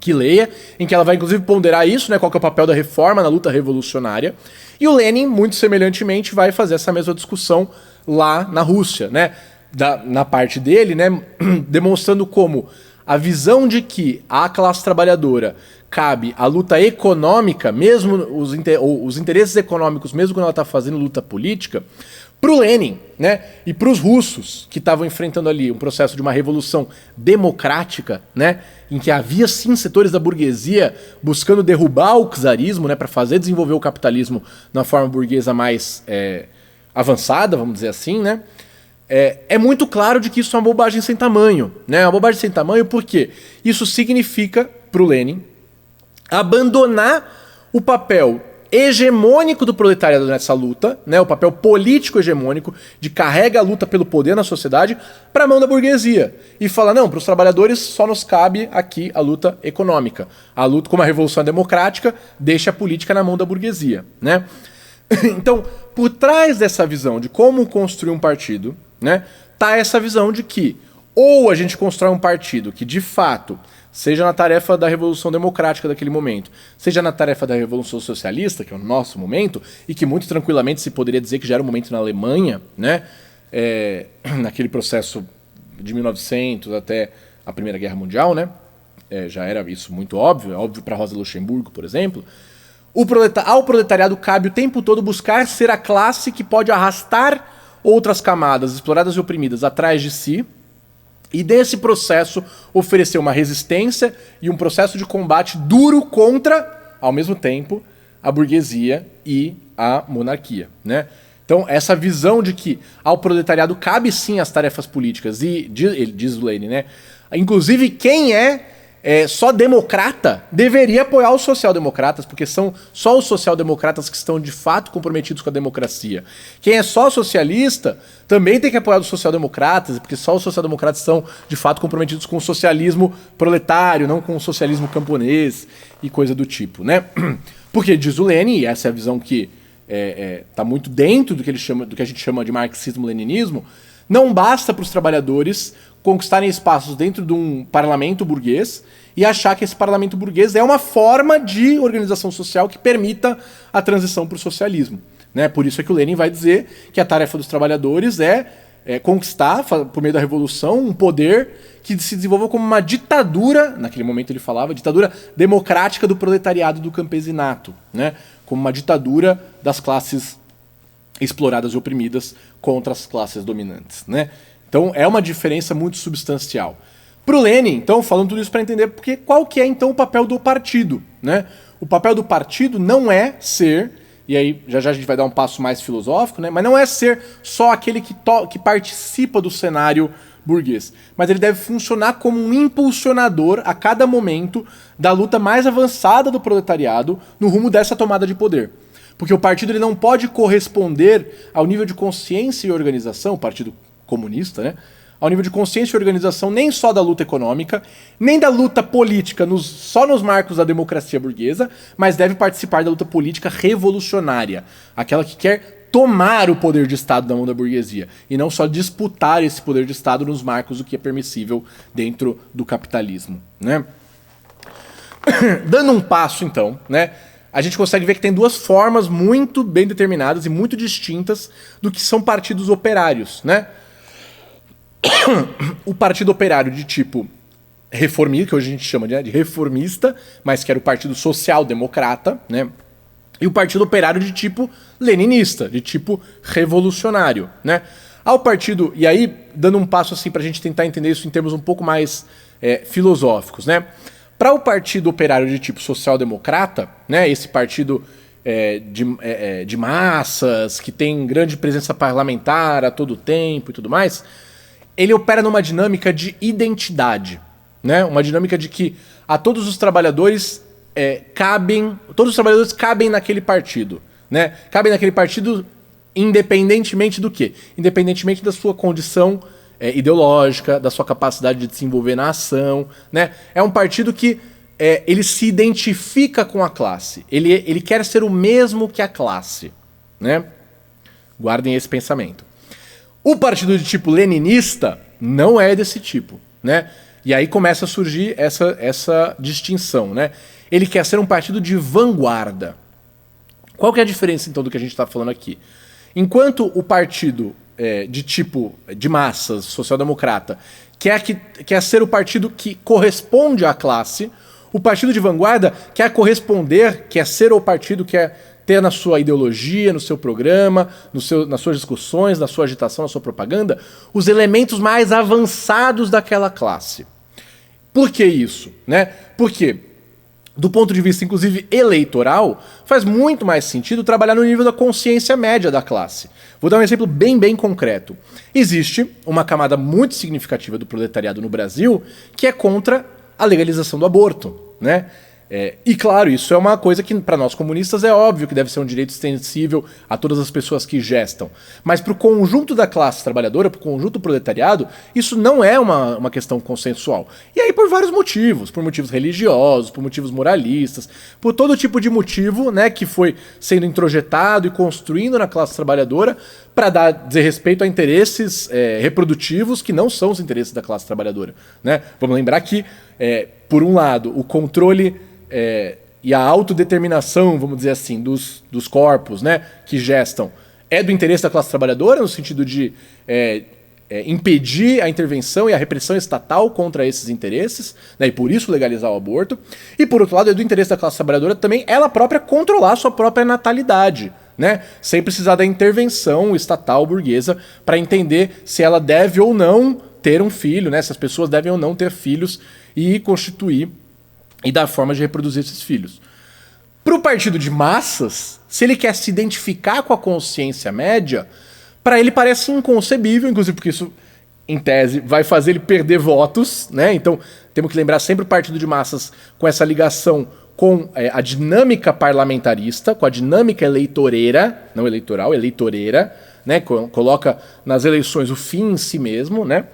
leia, em que ela vai inclusive ponderar isso, né, qual que é o papel da reforma na luta revolucionária. E o Lenin, muito semelhantemente, vai fazer essa mesma discussão lá na Rússia, né, na parte dele, né, demonstrando como a visão de que a classe trabalhadora cabe a luta econômica, mesmo os interesses econômicos, mesmo quando ela está fazendo luta política, para o Lenin, né, e para os russos, que estavam enfrentando ali um processo de uma revolução democrática, né, em que havia sim setores da burguesia buscando derrubar o czarismo, né, para fazer desenvolver o capitalismo na forma burguesa mais avançada, vamos dizer assim, né, é muito claro de que isso é uma bobagem sem tamanho, né, uma bobagem sem tamanho porque isso significa, para o Lenin, abandonar o papel hegemônico do proletariado nessa luta, né, o papel político hegemônico de carrega a luta pelo poder na sociedade para a mão da burguesia e fala, não, para os trabalhadores só nos cabe aqui a luta econômica. A luta, como a revolução democrática, deixa a política na mão da burguesia, né? Então, por trás dessa visão de como construir um partido, né, tá essa visão de que ou a gente constrói um partido que de fato seja na tarefa da Revolução Democrática daquele momento, seja na tarefa da Revolução Socialista, que é o nosso momento, e que muito tranquilamente se poderia dizer que já era um momento na Alemanha, né, naquele processo de 1900 até a Primeira Guerra Mundial, né, já era isso muito óbvio, é óbvio para Rosa Luxemburgo, por exemplo. Ao proletariado cabe o tempo todo buscar ser a classe que pode arrastar outras camadas exploradas e oprimidas atrás de si, e desse processo oferecer uma resistência e um processo de combate duro contra, ao mesmo tempo, a burguesia e a monarquia, né? Então, essa visão de que ao proletariado cabe sim as tarefas políticas, e ele diz o Lenin, né? Inclusive, quem só democrata deveria apoiar os social-democratas, porque são só os social-democratas que estão de fato comprometidos com a democracia. Quem é só socialista também tem que apoiar os social-democratas, porque só os social-democratas estão de fato comprometidos com o socialismo proletário, não com o socialismo camponês e coisa do tipo, né? Porque diz o Lenin, e essa é a visão que está muito dentro do que a gente chama de marxismo-leninismo, não basta para os trabalhadores conquistarem espaços dentro de um parlamento burguês e achar que esse parlamento burguês é uma forma de organização social que permita a transição para o socialismo, né? Por isso é que o Lenin vai dizer que a tarefa dos trabalhadores é conquistar, por meio da revolução, um poder que se desenvolva como uma ditadura, naquele momento ele falava, ditadura democrática do proletariado e do campesinato, né? Como uma ditadura das classes exploradas e oprimidas contra as classes dominantes, né? Então é uma diferença muito substancial. Para o Lenin, então, falando tudo isso para entender qual que é então o papel do partido, né? O papel do partido não é ser, e aí já a gente vai dar um passo mais filosófico, né? Mas não é ser só aquele que participa do cenário burguês, mas ele deve funcionar como um impulsionador a cada momento da luta mais avançada do proletariado no rumo dessa tomada de poder. Porque o partido ele não pode corresponder ao nível de consciência e organização, o partido comunista, né, ao nível de consciência e organização nem só da luta econômica, nem da luta política só nos marcos da democracia burguesa, mas deve participar da luta política revolucionária, aquela que quer tomar o poder de Estado da mão da burguesia, e não só disputar esse poder de Estado nos marcos do que é permissível dentro do capitalismo, né? Dando um passo, então, né, a gente consegue ver que tem duas formas muito bem determinadas e muito distintas do que são partidos operários, né? O Partido Operário de tipo reformista, que hoje a gente chama de reformista, mas que era o Partido Social Democrata, né? E o Partido Operário de tipo leninista, de tipo revolucionário, né? Ao partido, e aí dando um passo assim pra gente tentar entender isso em termos um pouco mais filosóficos, né? Para o Partido Operário de tipo social-democrata, né, esse partido de massas, que tem grande presença parlamentar a todo tempo e tudo mais, ele opera numa dinâmica de identidade, né? Uma dinâmica de que a todos os trabalhadores todos os trabalhadores cabem naquele partido, né? Cabem naquele partido independentemente do quê? Independentemente da sua condição ideológica, da sua capacidade de se envolver na ação, né? É um partido que ele se identifica com a classe. Ele quer ser o mesmo que a classe, né? Guardem esse pensamento. O partido de tipo leninista não é desse tipo, né? E aí começa a surgir essa distinção, né? Ele quer ser um partido de vanguarda. Qual que é a diferença, então, do que a gente está falando aqui? Enquanto o partido de tipo de massas, social-democrata, quer ser o partido que corresponde à classe, o partido de vanguarda quer corresponder, quer ser o partido que quer ter na sua ideologia, no seu programa, nas suas discussões, na sua agitação, na sua propaganda, os elementos mais avançados daquela classe. Por que isso, né? Porque, do ponto de vista, inclusive, eleitoral, faz muito mais sentido trabalhar no nível da consciência média da classe. Vou dar um exemplo bem concreto. Existe uma camada muito significativa do proletariado no Brasil que é contra a legalização do aborto, né? E claro, isso é uma coisa que para nós comunistas é óbvio que deve ser um direito extensível a todas as pessoas que gestam. Mas para o conjunto da classe trabalhadora, para o conjunto do proletariado, isso não é uma questão consensual. E aí por vários motivos, por motivos religiosos, por motivos moralistas, por todo tipo de motivo, né, que foi sendo introjetado e construindo na classe trabalhadora para dizer respeito a interesses reprodutivos que não são os interesses da classe trabalhadora, né? Vamos lembrar que, por um lado, o controle e a autodeterminação, vamos dizer assim, dos corpos, né, que gestam, é do interesse da classe trabalhadora, no sentido de impedir a intervenção e a repressão estatal contra esses interesses, né, e por isso legalizar o aborto. E por outro lado, é do interesse da classe trabalhadora também ela própria controlar a sua própria natalidade, né, sem precisar da intervenção estatal burguesa para entender se ela deve ou não ter um filho, né, se as pessoas devem ou não ter filhos e constituir e dar forma de reproduzir esses filhos. Para o partido de massas, se ele quer se identificar com a consciência média, para ele parece inconcebível, inclusive porque isso, em tese, vai fazer ele perder votos, né? Então, temos que lembrar sempre o partido de massas com essa ligação com a dinâmica parlamentarista, com a dinâmica eleitoreira, não eleitoral, eleitoreira, né? Coloca nas eleições o fim em si mesmo, né?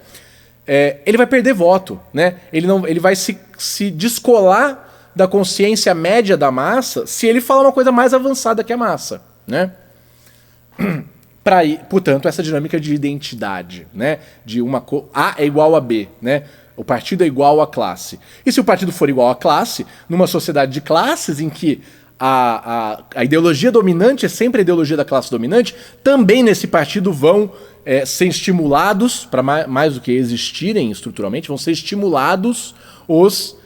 Ele vai perder voto, né? Ele vai se descolar da consciência média da massa se ele falar uma coisa mais avançada que a massa, né? Portanto, essa dinâmica de identidade, né? De A é igual a B, né? O partido é igual à classe. E se o partido for igual à classe, numa sociedade de classes em que a ideologia dominante é sempre a ideologia da classe dominante, também nesse partido vão ser estimulados, para mais do que existirem estruturalmente, vão ser estimulados os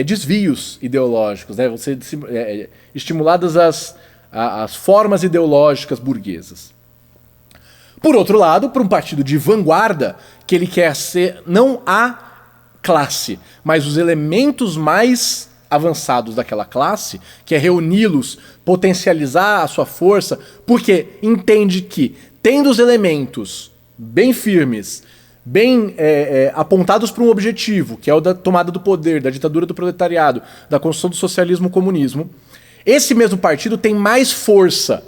desvios ideológicos, né? Vão ser estimuladas as formas ideológicas burguesas. Por outro lado, para um partido de vanguarda, que ele quer ser não a classe, mas os elementos mais avançados daquela classe, que é reuni-los, potencializar a sua força, porque entende que, tendo os elementos bem firmes, bem apontados para um objetivo, que é o da tomada do poder, da ditadura do proletariado, da construção do socialismo e comunismo, esse mesmo partido tem mais força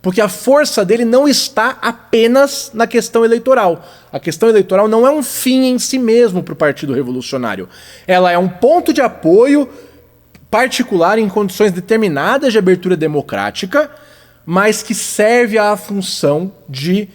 Porque a força dele não está apenas na questão eleitoral. A questão eleitoral não é um fim em si mesmo para o Partido Revolucionário. Ela é um ponto de apoio particular em condições determinadas de abertura democrática, mas que serve à função de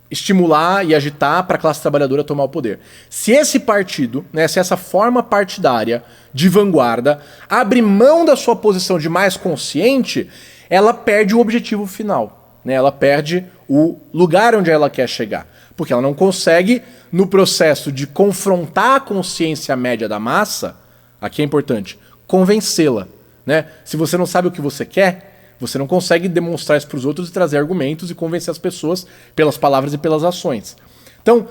estimular e agitar para a classe trabalhadora tomar o poder. Se esse partido, né, se essa forma partidária de vanguarda abre mão da sua posição de mais consciente, ela perde o objetivo final, né? Ela perde o lugar onde ela quer chegar. Porque ela não consegue, no processo de confrontar a consciência média da massa, aqui é importante, convencê-la, né? Se você não sabe o que você quer, você não consegue demonstrar isso para os outros e trazer argumentos e convencer as pessoas pelas palavras e pelas ações. Então,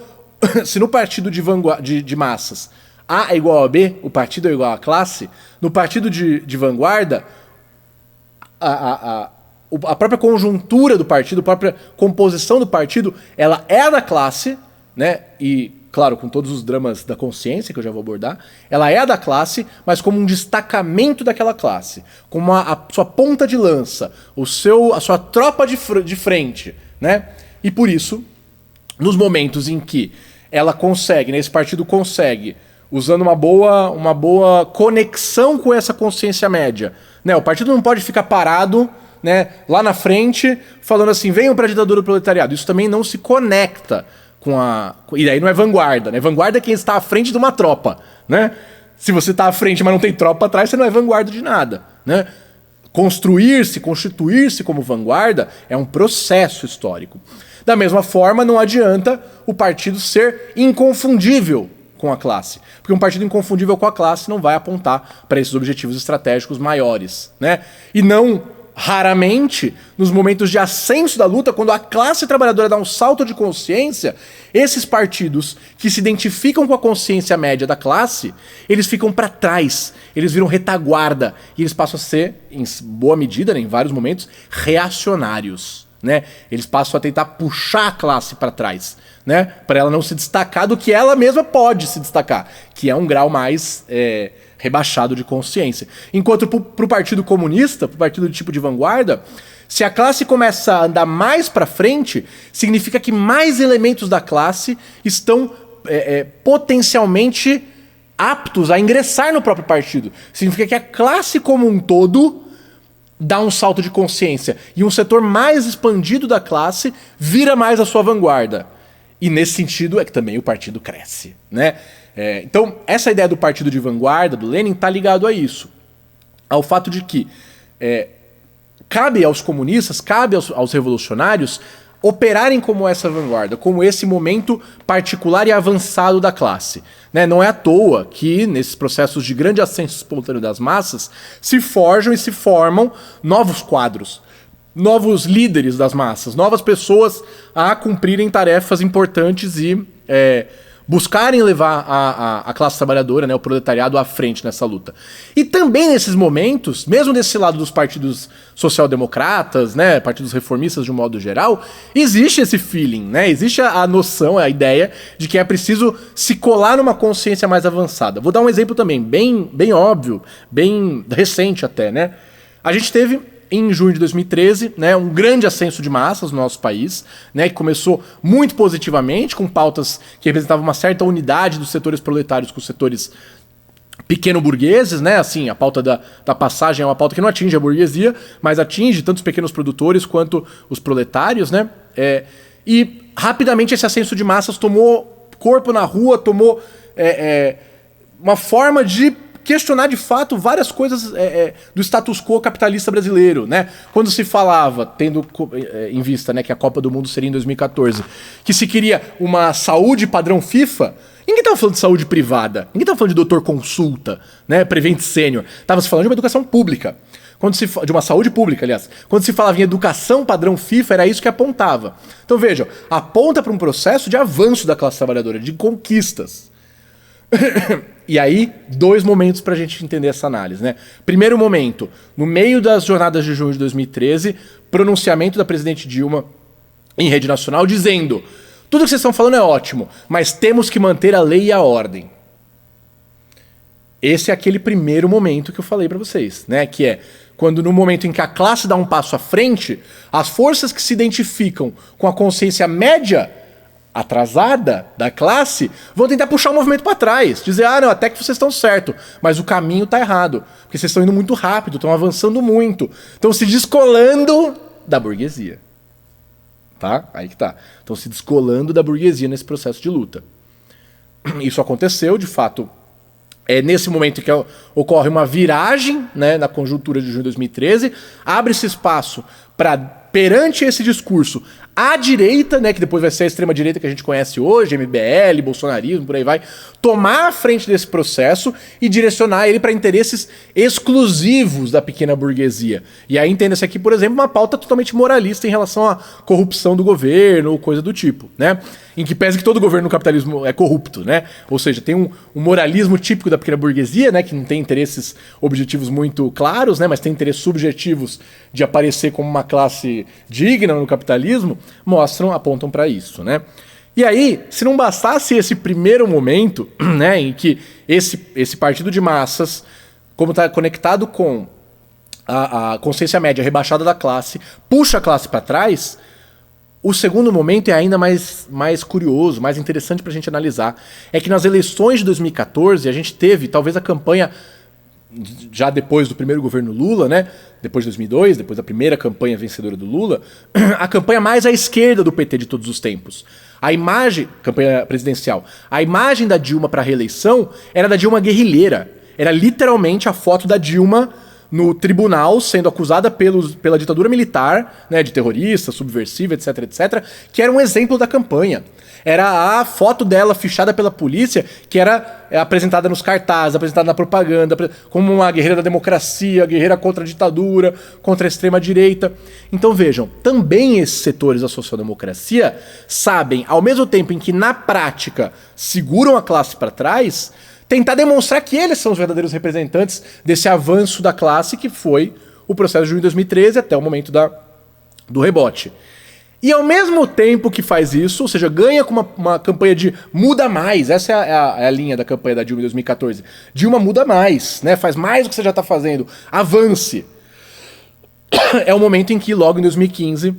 se no partido de massas A é igual a B, o partido é igual à classe, no partido de vanguarda, a própria conjuntura do partido, a própria composição do partido, ela é da classe, né? E, claro, com todos os dramas da consciência, que eu já vou abordar, ela é da classe, mas como um destacamento daquela classe, como a sua ponta de lança, a sua tropa de frente, né? E por isso, nos momentos em que ela consegue, né, esse partido consegue, usando uma boa conexão com essa consciência média, né? O partido não pode ficar parado, né, lá na frente, falando assim, venham para a ditadura do proletariado. Isso também não se conecta com a... E daí não é vanguarda, né? Vanguarda é quem está à frente de uma tropa, né? Se você está à frente, mas não tem tropa atrás, você não é vanguarda de nada, né? Constituir-se como vanguarda é um processo histórico. Da mesma forma, não adianta o partido ser inconfundível com a classe. Porque um partido inconfundível com a classe não vai apontar para esses objetivos estratégicos maiores, né? E não... Raramente, nos momentos de ascenso da luta, quando a classe trabalhadora dá um salto de consciência, esses partidos que se identificam com a consciência média da classe, eles ficam para trás, eles viram retaguarda e eles passam a ser, em boa medida, né, em vários momentos, reacionários, né? Eles passam a tentar puxar a classe para trás, né, para ela não se destacar do que ela mesma pode se destacar, que é um grau mais rebaixado de consciência. Enquanto para o Partido Comunista, para o partido de tipo de vanguarda, se a classe começa a andar mais para frente, significa que mais elementos da classe estão potencialmente aptos a ingressar no próprio partido. Significa que a classe como um todo dá um salto de consciência e um setor mais expandido da classe vira mais a sua vanguarda. E nesse sentido é que também o partido cresce, né? Então, essa ideia do partido de vanguarda, do Lenin, está ligado a isso. Ao fato de que cabe aos comunistas, cabe aos revolucionários operarem como essa vanguarda, como esse momento particular e avançado da classe, né? Não é à toa que, nesses processos de grande ascenso espontâneo das massas, se forjam e se formam novos quadros, novos líderes das massas, novas pessoas a cumprirem tarefas importantes e buscarem levar a classe trabalhadora, né, o proletariado à frente nessa luta. E também nesses momentos, mesmo desse lado dos partidos social-democratas, né, partidos reformistas de um modo geral, existe esse feeling, né, existe a noção, a ideia de que é preciso se colar numa consciência mais avançada. Vou dar um exemplo também, bem óbvio, bem recente até, né? A gente teve, em junho de 2013, né, um grande ascenso de massas no nosso país, né, que começou muito positivamente, com pautas que representavam uma certa unidade dos setores proletários com os setores pequeno-burgueses, né? Assim, a pauta da passagem é uma pauta que não atinge a burguesia, mas atinge tanto os pequenos produtores quanto os proletários, né? E rapidamente esse ascenso de massas tomou corpo na rua, tomou uma forma de questionar de fato várias coisas do status quo capitalista brasileiro, né? Quando se falava, tendo em vista, né, que a Copa do Mundo seria em 2014, que se queria uma saúde padrão FIFA, ninguém estava falando de saúde privada, ninguém estava falando de doutor consulta, né, Prevent Senior, estava se falando de uma educação pública, de uma saúde pública, aliás. Quando se falava em educação padrão FIFA, era isso que apontava. Então vejam, aponta para um processo de avanço da classe trabalhadora, de conquistas. E aí, dois momentos para a gente entender essa análise, né? Primeiro momento, no meio das jornadas de junho de 2013, pronunciamento da presidente Dilma em rede nacional dizendo: tudo que vocês estão falando é ótimo, mas temos que manter a lei e a ordem. Esse é aquele primeiro momento que eu falei para vocês, né? Que é Quando no momento em que a classe dá um passo à frente, as forças que se identificam com a consciência média atrasada da classe vão tentar puxar o movimento para trás, dizer, não, até que vocês estão certo, mas o caminho tá errado, porque vocês estão indo muito rápido, estão avançando muito, estão se descolando da burguesia. Tá? Aí que tá. Estão se descolando da burguesia nesse processo de luta. Isso aconteceu, de fato, é nesse momento que ocorre uma viragem, né, na conjuntura de junho de 2013, abre-se espaço para, perante esse discurso, a direita, né, que depois vai ser a extrema-direita que a gente conhece hoje, MBL, bolsonarismo, por aí vai, tomar a frente desse processo e direcionar ele para interesses exclusivos da pequena burguesia. E aí entenda-se aqui, por exemplo, uma pauta totalmente moralista em relação à corrupção do governo ou coisa do tipo, né? Em que pese que todo governo no capitalismo é corrupto, né? Ou seja, tem um moralismo típico da pequena burguesia, né, que não tem interesses objetivos muito claros, né, mas tem interesses subjetivos de aparecer como uma classe digna no capitalismo, apontam para isso, né? E aí, se não bastasse esse primeiro momento, né, em que esse partido de massas, como está conectado com a consciência média rebaixada da classe, puxa a classe para trás, o segundo momento é ainda mais curioso, mais interessante para a gente analisar. É que nas eleições de 2014, a gente teve, talvez a campanha, já depois do primeiro governo Lula, né? Depois de 2002, depois da primeira campanha vencedora do Lula, a campanha mais à esquerda do PT de todos os tempos. A imagem, campanha presidencial, a imagem da Dilma para a reeleição era da Dilma guerrilheira. Era literalmente a foto da Dilma no tribunal, sendo acusada pela ditadura militar, né, de terrorista, subversiva, etc, etc, que era um exemplo da campanha. Era a foto dela fichada pela polícia, que era apresentada nos cartazes, apresentada na propaganda, como uma guerreira da democracia, guerreira contra a ditadura, contra a extrema-direita. Então vejam, também esses setores da social-democracia sabem, ao mesmo tempo em que na prática seguram a classe para trás, tentar demonstrar que eles são os verdadeiros representantes desse avanço da classe que foi o processo de junho de 2013 até o momento do rebote. E ao mesmo tempo que faz isso, ou seja, ganha com uma campanha de muda mais, essa é a linha da campanha da Dilma em 2014, Dilma muda mais, né? Faz mais do que você já está fazendo, avance. É o momento em que logo em 2015,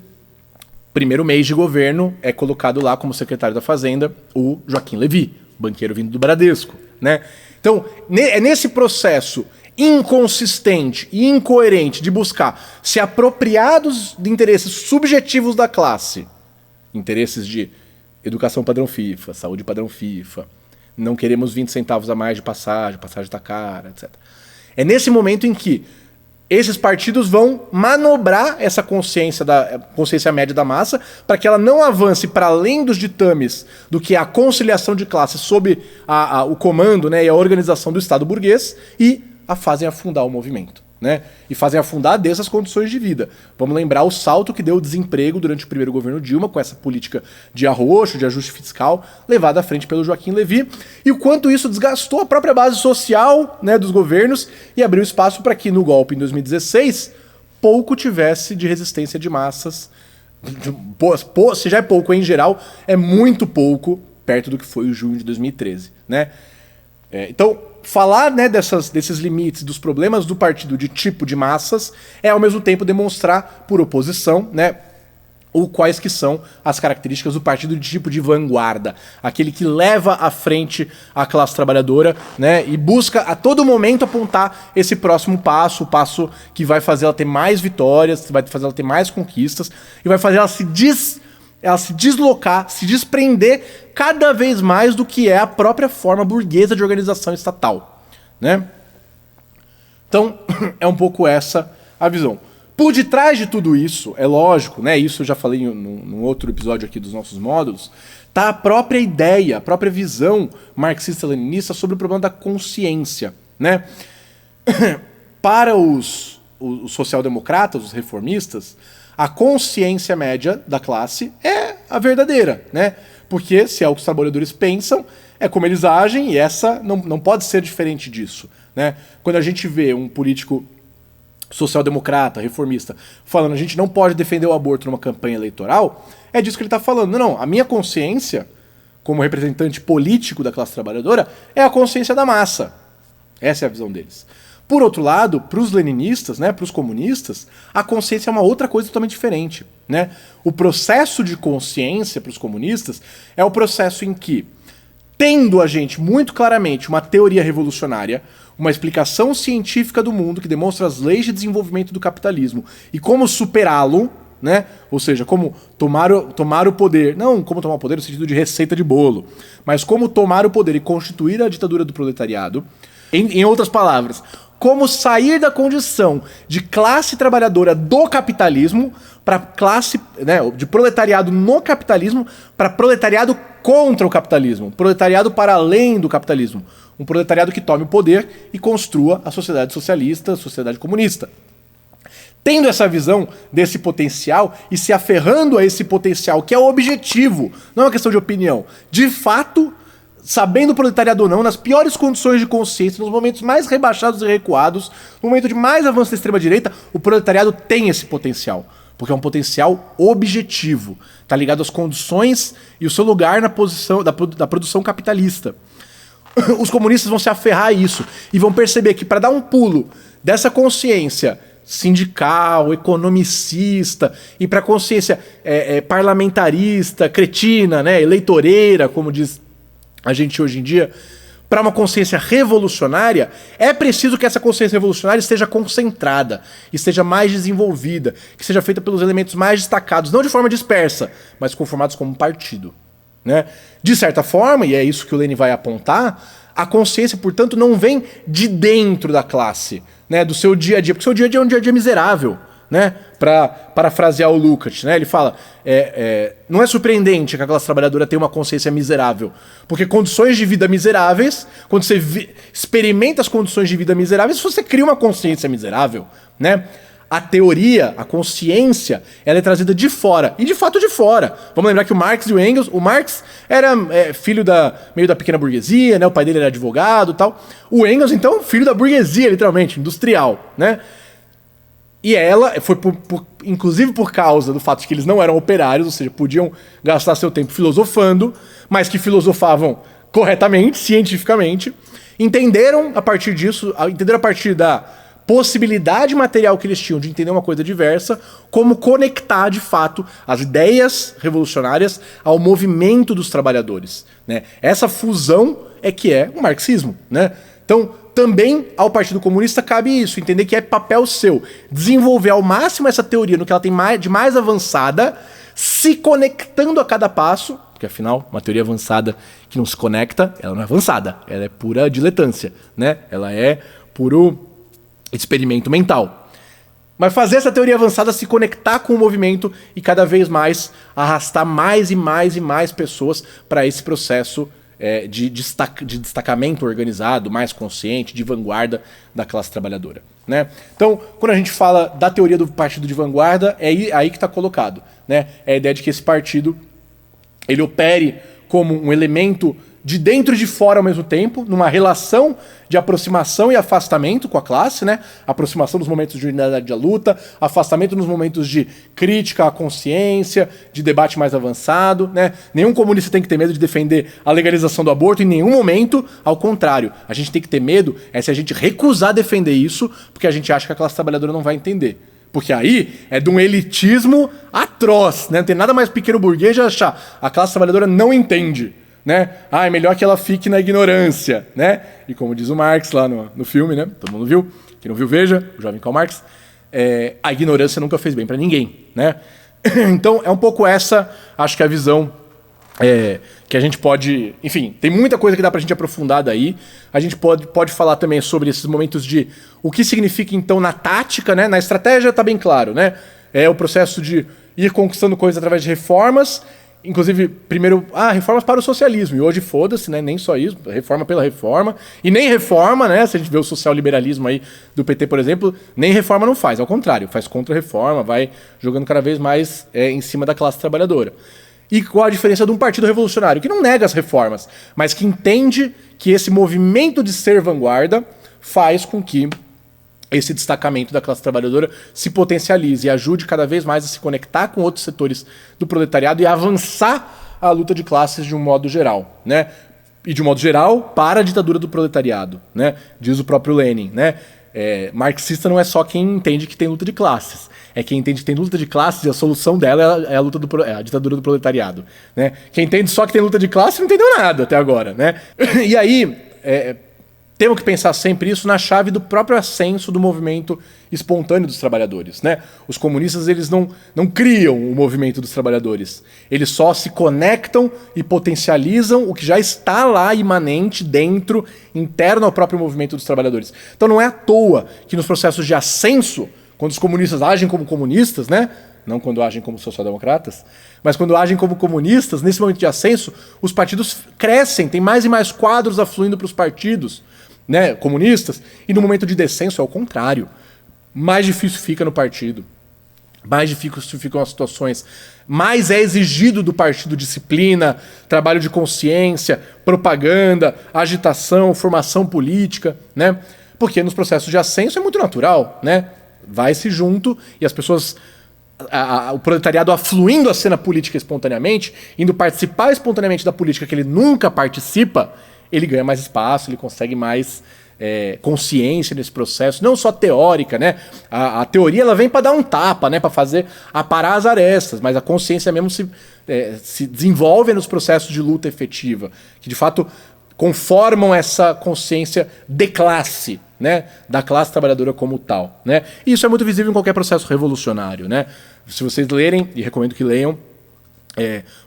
primeiro mês de governo, é colocado lá como secretário da Fazenda o Joaquim Levy, banqueiro vindo do Bradesco, né? Então, é nesse processo inconsistente e incoerente de buscar se apropriar de interesses subjetivos da classe, interesses de educação padrão FIFA, saúde padrão FIFA, não queremos 20 centavos a mais de passagem tá cara, etc. É nesse momento em que esses partidos vão manobrar essa consciência média da massa para que ela não avance para além dos ditames do que é a conciliação de classes sob o comando, né, e a organização do Estado burguês e a fazem afundar o movimento, né? E fazem afundar dessas condições de vida. Vamos lembrar o salto que deu o desemprego durante o primeiro governo Dilma, com essa política de arroxo, de ajuste fiscal, levada à frente pelo Joaquim Levy, e o quanto isso desgastou a própria base social, né, dos governos e abriu espaço para que no golpe em 2016 pouco tivesse de resistência de massas. Se já é pouco em geral, é muito pouco perto do que foi o junho de 2013, né? Então, falar, né, desses limites, dos problemas do partido de tipo de massas, é ao mesmo tempo demonstrar por oposição, né, quais que são as características do partido de tipo de vanguarda, aquele que leva à frente a classe trabalhadora, né, e busca a todo momento apontar esse próximo passo, o passo que vai fazer ela ter mais vitórias, que vai fazer ela ter mais conquistas e vai fazer ela se deslocar, se desprender cada vez mais do que é a própria forma burguesa de organização estatal, né? Então, é um pouco essa a visão. Por detrás de tudo isso, é lógico, né? Isso eu já falei num outro episódio aqui dos nossos módulos, tá a própria ideia, a própria visão marxista-leninista sobre o problema da consciência, né? Para os social-democratas, os reformistas, a consciência média da classe é a verdadeira, né? Porque se é o que os trabalhadores pensam, é como eles agem e essa não pode ser diferente disso, né? Quando a gente vê um político social-democrata, reformista, falando a gente não pode defender o aborto numa campanha eleitoral, é disso que ele está falando. Não, a minha consciência, como representante político da classe trabalhadora, é a consciência da massa. Essa é a visão deles. Por outro lado, para os leninistas, né, para os comunistas, a consciência é uma outra coisa totalmente diferente, né? O processo de consciência para os comunistas é o processo em que, tendo a gente muito claramente uma teoria revolucionária, uma explicação científica do mundo que demonstra as leis de desenvolvimento do capitalismo e como superá-lo, né? Ou seja, como tomar o poder, não como tomar o poder no sentido de receita de bolo, mas como tomar o poder e constituir a ditadura do proletariado. Em outras palavras, como sair da condição de classe trabalhadora do capitalismo para classe, né, de proletariado no capitalismo para proletariado contra o capitalismo, proletariado para além do capitalismo, um proletariado que tome o poder e construa a sociedade socialista, a sociedade comunista. Tendo essa visão desse potencial e se aferrando a esse potencial, que é o objetivo, não é uma questão de opinião, de fato, sabendo o proletariado ou não, nas piores condições de consciência, nos momentos mais rebaixados e recuados, no momento de mais avanço da extrema-direita, o proletariado tem esse potencial. Porque é um potencial objetivo. Está ligado às condições e o seu lugar na posição da produção capitalista. Os comunistas vão se aferrar a isso e vão perceber que para dar um pulo dessa consciência sindical, economicista e para a consciência parlamentarista, cretina, né, eleitoreira, como diz a gente hoje em dia, para uma consciência revolucionária, é preciso que essa consciência revolucionária esteja concentrada, esteja mais desenvolvida, que seja feita pelos elementos mais destacados, não de forma dispersa, mas conformados como um partido, né? De certa forma, e é isso que o Lenin vai apontar, a consciência, portanto, não vem de dentro da classe, né, do seu dia a dia, porque o seu dia a dia é um dia a dia miserável, né? Para parafrasear o Lukács, né? Ele fala, não é surpreendente que a classe trabalhadora tenha uma consciência miserável, porque condições de vida miseráveis, quando você experimenta as condições de vida miseráveis, você cria uma consciência miserável, né? A teoria, a consciência, ela é trazida de fora, e de fato de fora. Vamos lembrar que o Marx e o Engels, o Marx era filho meio da pequena burguesia, né? O pai dele era advogado e tal. O Engels, então, filho da burguesia, literalmente, industrial, né? E ela foi, inclusive por causa do fato de que eles não eram operários, ou seja, podiam gastar seu tempo filosofando, mas que filosofavam corretamente, cientificamente, entenderam a partir disso, entenderam a partir da possibilidade material que eles tinham de entender uma coisa diversa, como conectar de fato as ideias revolucionárias ao movimento dos trabalhadores, né? Essa fusão é que é o marxismo, né? Então, também ao Partido Comunista cabe isso, entender que é papel seu desenvolver ao máximo essa teoria no que ela tem de mais avançada, se conectando a cada passo, porque afinal, uma teoria avançada que não se conecta, ela não é avançada, ela é pura diletância, né? Ela é puro experimento mental. Mas fazer essa teoria avançada se conectar com o movimento e cada vez mais arrastar mais e mais e mais pessoas para esse processo de destacamento organizado, mais consciente, de vanguarda da classe trabalhadora, né? Então, quando a gente fala da teoria do partido de vanguarda, é aí que está colocado, né? É a ideia de que esse partido ele opere como um elemento de dentro e de fora ao mesmo tempo, numa relação de aproximação e afastamento com a classe, né? Aproximação nos momentos de unidade da luta, afastamento nos momentos de crítica à consciência, de debate mais avançado, né? Nenhum comunista tem que ter medo de defender a legalização do aborto em nenhum momento, ao contrário. A gente tem que ter medo se a gente recusar defender isso, porque a gente acha que a classe trabalhadora não vai entender. Porque aí é de um elitismo atroz, né? Não tem nada mais pequeno burguês de achar a classe trabalhadora não entende, né? É melhor que ela fique na ignorância, né? E como diz o Marx lá no filme, né? Todo mundo viu? Quem não viu, veja, o jovem Karl Marx. A ignorância nunca fez bem para ninguém, né? Então é um pouco essa, acho que a visão que a gente pode... Enfim, tem muita coisa que dá pra gente aprofundar daí. A gente pode falar também sobre esses momentos de o que significa então na tática, né? Na estratégia tá bem claro, né? É o processo de ir conquistando coisas através de reformas. Inclusive, primeiro, reformas para o socialismo. E hoje, foda-se, né? Nem só isso, reforma pela reforma. E nem reforma, né? Se a gente vê o social-liberalismo aí do PT, por exemplo, nem reforma não faz. Ao contrário, faz contra-reforma, vai jogando cada vez mais em cima da classe trabalhadora. E qual a diferença de um partido revolucionário? Que não nega as reformas, mas que entende que esse movimento de ser vanguarda faz com que esse destacamento da classe trabalhadora se potencialize e ajude cada vez mais a se conectar com outros setores do proletariado e a avançar a luta de classes de um modo geral, né? E de um modo geral para a ditadura do proletariado, né? Diz o próprio Lenin, né? Marxista não é só quem entende que tem luta de classes. É quem entende que tem luta de classes e a solução dela é a ditadura do proletariado. Né? Quem entende só que tem luta de classe não entendeu nada até agora. Né? E aí, temos que pensar sempre isso na chave do próprio ascenso do movimento espontâneo dos trabalhadores. Né? Os comunistas eles não criam o movimento dos trabalhadores. Eles só se conectam e potencializam o que já está lá imanente dentro, interno ao próprio movimento dos trabalhadores. Então não é à toa que nos processos de ascenso, quando os comunistas agem como comunistas, né? Não quando agem como social-democratas, mas quando agem como comunistas, nesse momento de ascenso, os partidos crescem, tem mais e mais quadros afluindo para os partidos, né, comunistas, e no momento de descenso é o contrário. Mais difícil fica no partido, mais difícil ficam as situações, mais é exigido do partido disciplina, trabalho de consciência, propaganda, agitação, formação política, né? Porque nos processos de ascenso é muito natural, né? Vai-se junto e as pessoas, o proletariado afluindo à cena política espontaneamente, indo participar espontaneamente da política que ele nunca participa, ele ganha mais espaço, ele consegue mais consciência nesse processo, não só teórica, né? A teoria ela vem para dar um tapa, né? Para fazer aparar as arestas, mas a consciência mesmo se desenvolve nos processos de luta efetiva, que de fato conformam essa consciência de classe, né? Da classe trabalhadora como tal, né? E isso é muito visível em qualquer processo revolucionário, né? Se vocês lerem, e recomendo que leiam,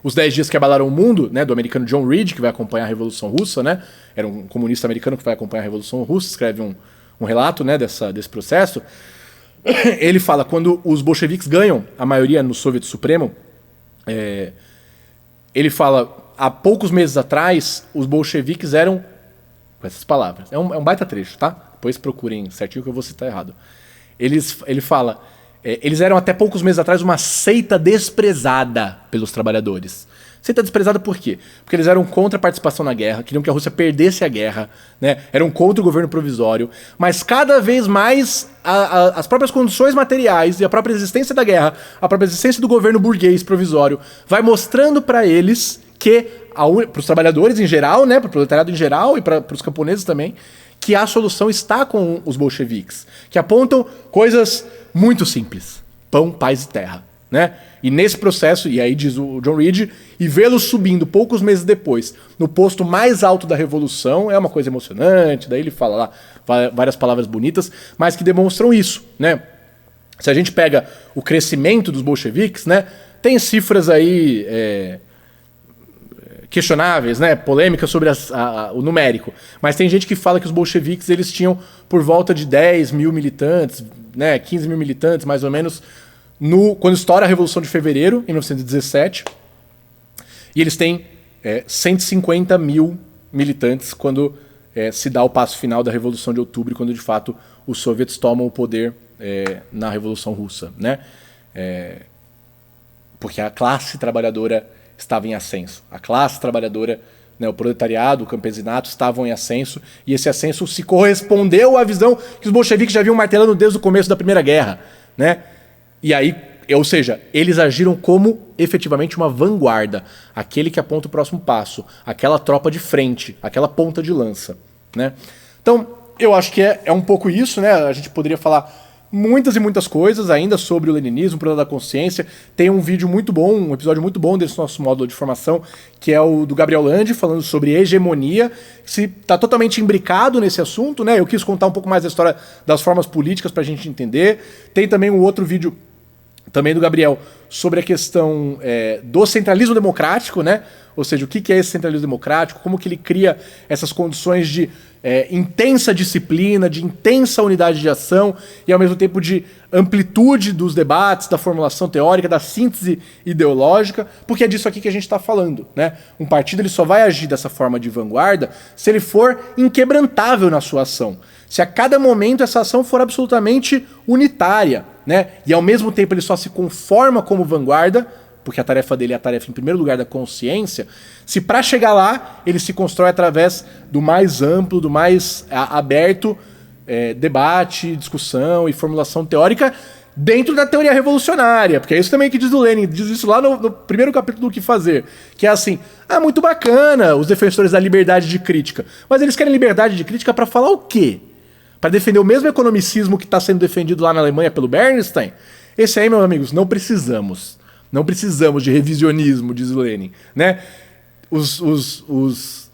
Os 10 Dias que Abalaram o Mundo, né, do americano John Reed, que vai acompanhar a Revolução Russa, né? Era um comunista americano que vai acompanhar a Revolução Russa, escreve um relato, né, desse processo. Ele fala, quando os bolcheviques ganham a maioria no Soviet Supremo, ele fala, há poucos meses atrás, os bolcheviques eram, com essas palavras, é um baita trecho, tá? Depois procurem certinho que eu vou citar errado. Ele fala, eles eram até poucos meses atrás uma seita desprezada pelos trabalhadores. Seita desprezada por quê? Porque eles eram contra a participação na guerra, queriam que a Rússia perdesse a guerra, né? Eram contra o governo provisório, mas cada vez mais as próprias condições materiais e a própria existência da guerra, a própria existência do governo burguês provisório, vai mostrando para eles que, para os trabalhadores em geral, né? Para o proletariado em geral e para os camponeses também, que a solução está com os bolcheviques, que apontam coisas muito simples: pão, paz e terra, né? E nesse processo, e aí diz o John Reed, e vê-los subindo poucos meses depois no posto mais alto da revolução é uma coisa emocionante. Daí ele fala lá várias palavras bonitas, mas que demonstram isso, né? Se a gente pega o crescimento dos bolcheviques, né, tem cifras aí questionáveis, né, polêmicas sobre o numérico, mas tem gente que fala que os bolcheviques eles tinham por volta de 10 mil militantes, né, 15 mil militantes mais ou menos, quando estoura a Revolução de Fevereiro, em 1917, e eles têm 150 mil militantes quando se dá o passo final da Revolução de Outubro, quando de fato os soviets tomam o poder na Revolução Russa, né? Porque a classe trabalhadora estava em ascenso. A classe trabalhadora, né, o proletariado, o campesinato estavam em ascenso, e esse ascenso se correspondeu à visão que os bolcheviques já haviam martelando desde o começo da Primeira Guerra, né? E aí, ou seja, eles agiram como efetivamente uma vanguarda, aquele que aponta o próximo passo, aquela tropa de frente, aquela ponta de lança, né? Então, eu acho que é um pouco isso, né? A gente poderia falar muitas e muitas coisas ainda sobre o leninismo, o problema da consciência. Tem um vídeo muito bom, um episódio muito bom desse nosso módulo de formação, que é o do Gabriel Landi, falando sobre hegemonia, se está totalmente imbricado nesse assunto, né? Eu quis contar um pouco mais da história das formas políticas para a gente entender. Tem também um outro vídeo também do Gabriel sobre a questão do centralismo democrático, né? Ou seja, o que é esse centralismo democrático, como que ele cria essas condições de intensa disciplina, de intensa unidade de ação e ao mesmo tempo de amplitude dos debates, da formulação teórica, da síntese ideológica, porque é disso aqui que a gente está falando, né? Um partido ele só vai agir dessa forma de vanguarda se ele for inquebrantável na sua ação, se a cada momento essa ação for absolutamente unitária, né? E ao mesmo tempo ele só se conforma como vanguarda, porque a tarefa dele é a tarefa, em primeiro lugar, da consciência, se para chegar lá ele se constrói através do mais amplo, do mais aberto debate, discussão e formulação teórica dentro da teoria revolucionária, porque é isso também que diz o Lenin, diz isso lá no primeiro capítulo do Que Fazer, que é assim, muito bacana os defensores da liberdade de crítica, mas eles querem liberdade de crítica para falar o quê? para defender o mesmo economicismo que está sendo defendido lá na Alemanha pelo Bernstein? Esse aí, meus amigos, não precisamos. Não precisamos de revisionismo, diz o Lenin, né? Os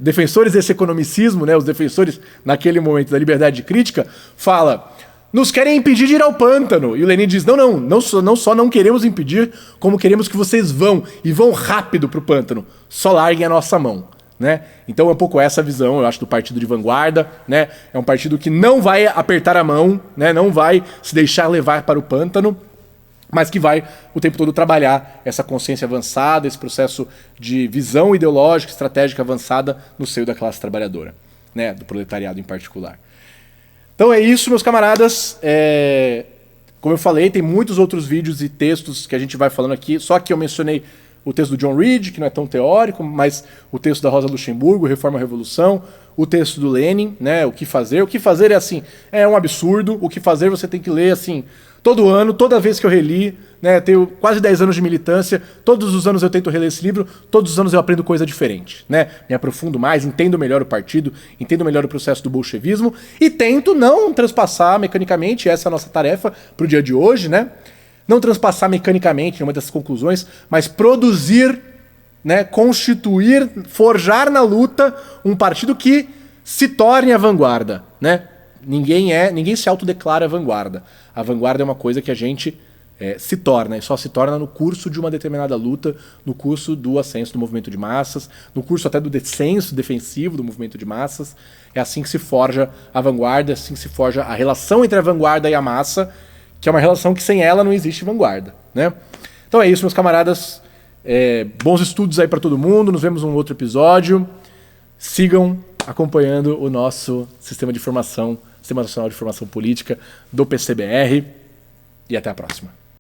defensores desse economicismo, né, os defensores naquele momento da liberdade de crítica, fala: nos querem impedir de ir ao pântano. E o Lenin diz: não só não queremos impedir, como queremos que vocês vão, e vão rápido pro pântano. Só larguem a nossa mão. Né? Então é um pouco essa visão, eu acho, do partido de vanguarda, né? É um partido que não vai apertar a mão, né? Não vai se deixar levar para o pântano, mas que vai o tempo todo trabalhar essa consciência avançada, esse processo de visão ideológica, estratégica avançada no seio da classe trabalhadora, né? Do proletariado em particular. Então é isso, meus camaradas. Como eu falei, tem muitos outros vídeos e textos que a gente vai falando aqui, só que eu mencionei o texto do John Reed, que não é tão teórico, mas o texto da Rosa Luxemburgo, Reforma e Revolução, o texto do Lenin, né, O que Fazer. O que Fazer é assim, é um absurdo. O que Fazer você tem que ler assim, todo ano, toda vez que eu reli, né, tenho quase 10 anos de militância, todos os anos eu tento reler esse livro, todos os anos eu aprendo coisa diferente, né? Me aprofundo mais, entendo melhor o partido, entendo melhor o processo do bolchevismo e tento não transpassar mecanicamente, essa é a nossa tarefa para o dia de hoje, né? Não transpassar mecanicamente nenhuma dessas conclusões, mas produzir, né, constituir, forjar na luta um partido que se torne a vanguarda, né? Ninguém se autodeclara a vanguarda. A vanguarda é uma coisa que a gente se torna, e só se torna no curso de uma determinada luta, no curso do ascenso do movimento de massas, no curso até do descenso defensivo do movimento de massas. É assim que se forja a vanguarda, é assim que se forja a relação entre a vanguarda e a massa, que é uma relação que sem ela não existe vanguarda, né? Então é isso, meus camaradas. Bons estudos aí para todo mundo. Nos vemos num outro episódio. Sigam acompanhando o nosso Sistema de Formação, Sistema Nacional de Formação Política do PCBR. E até a próxima.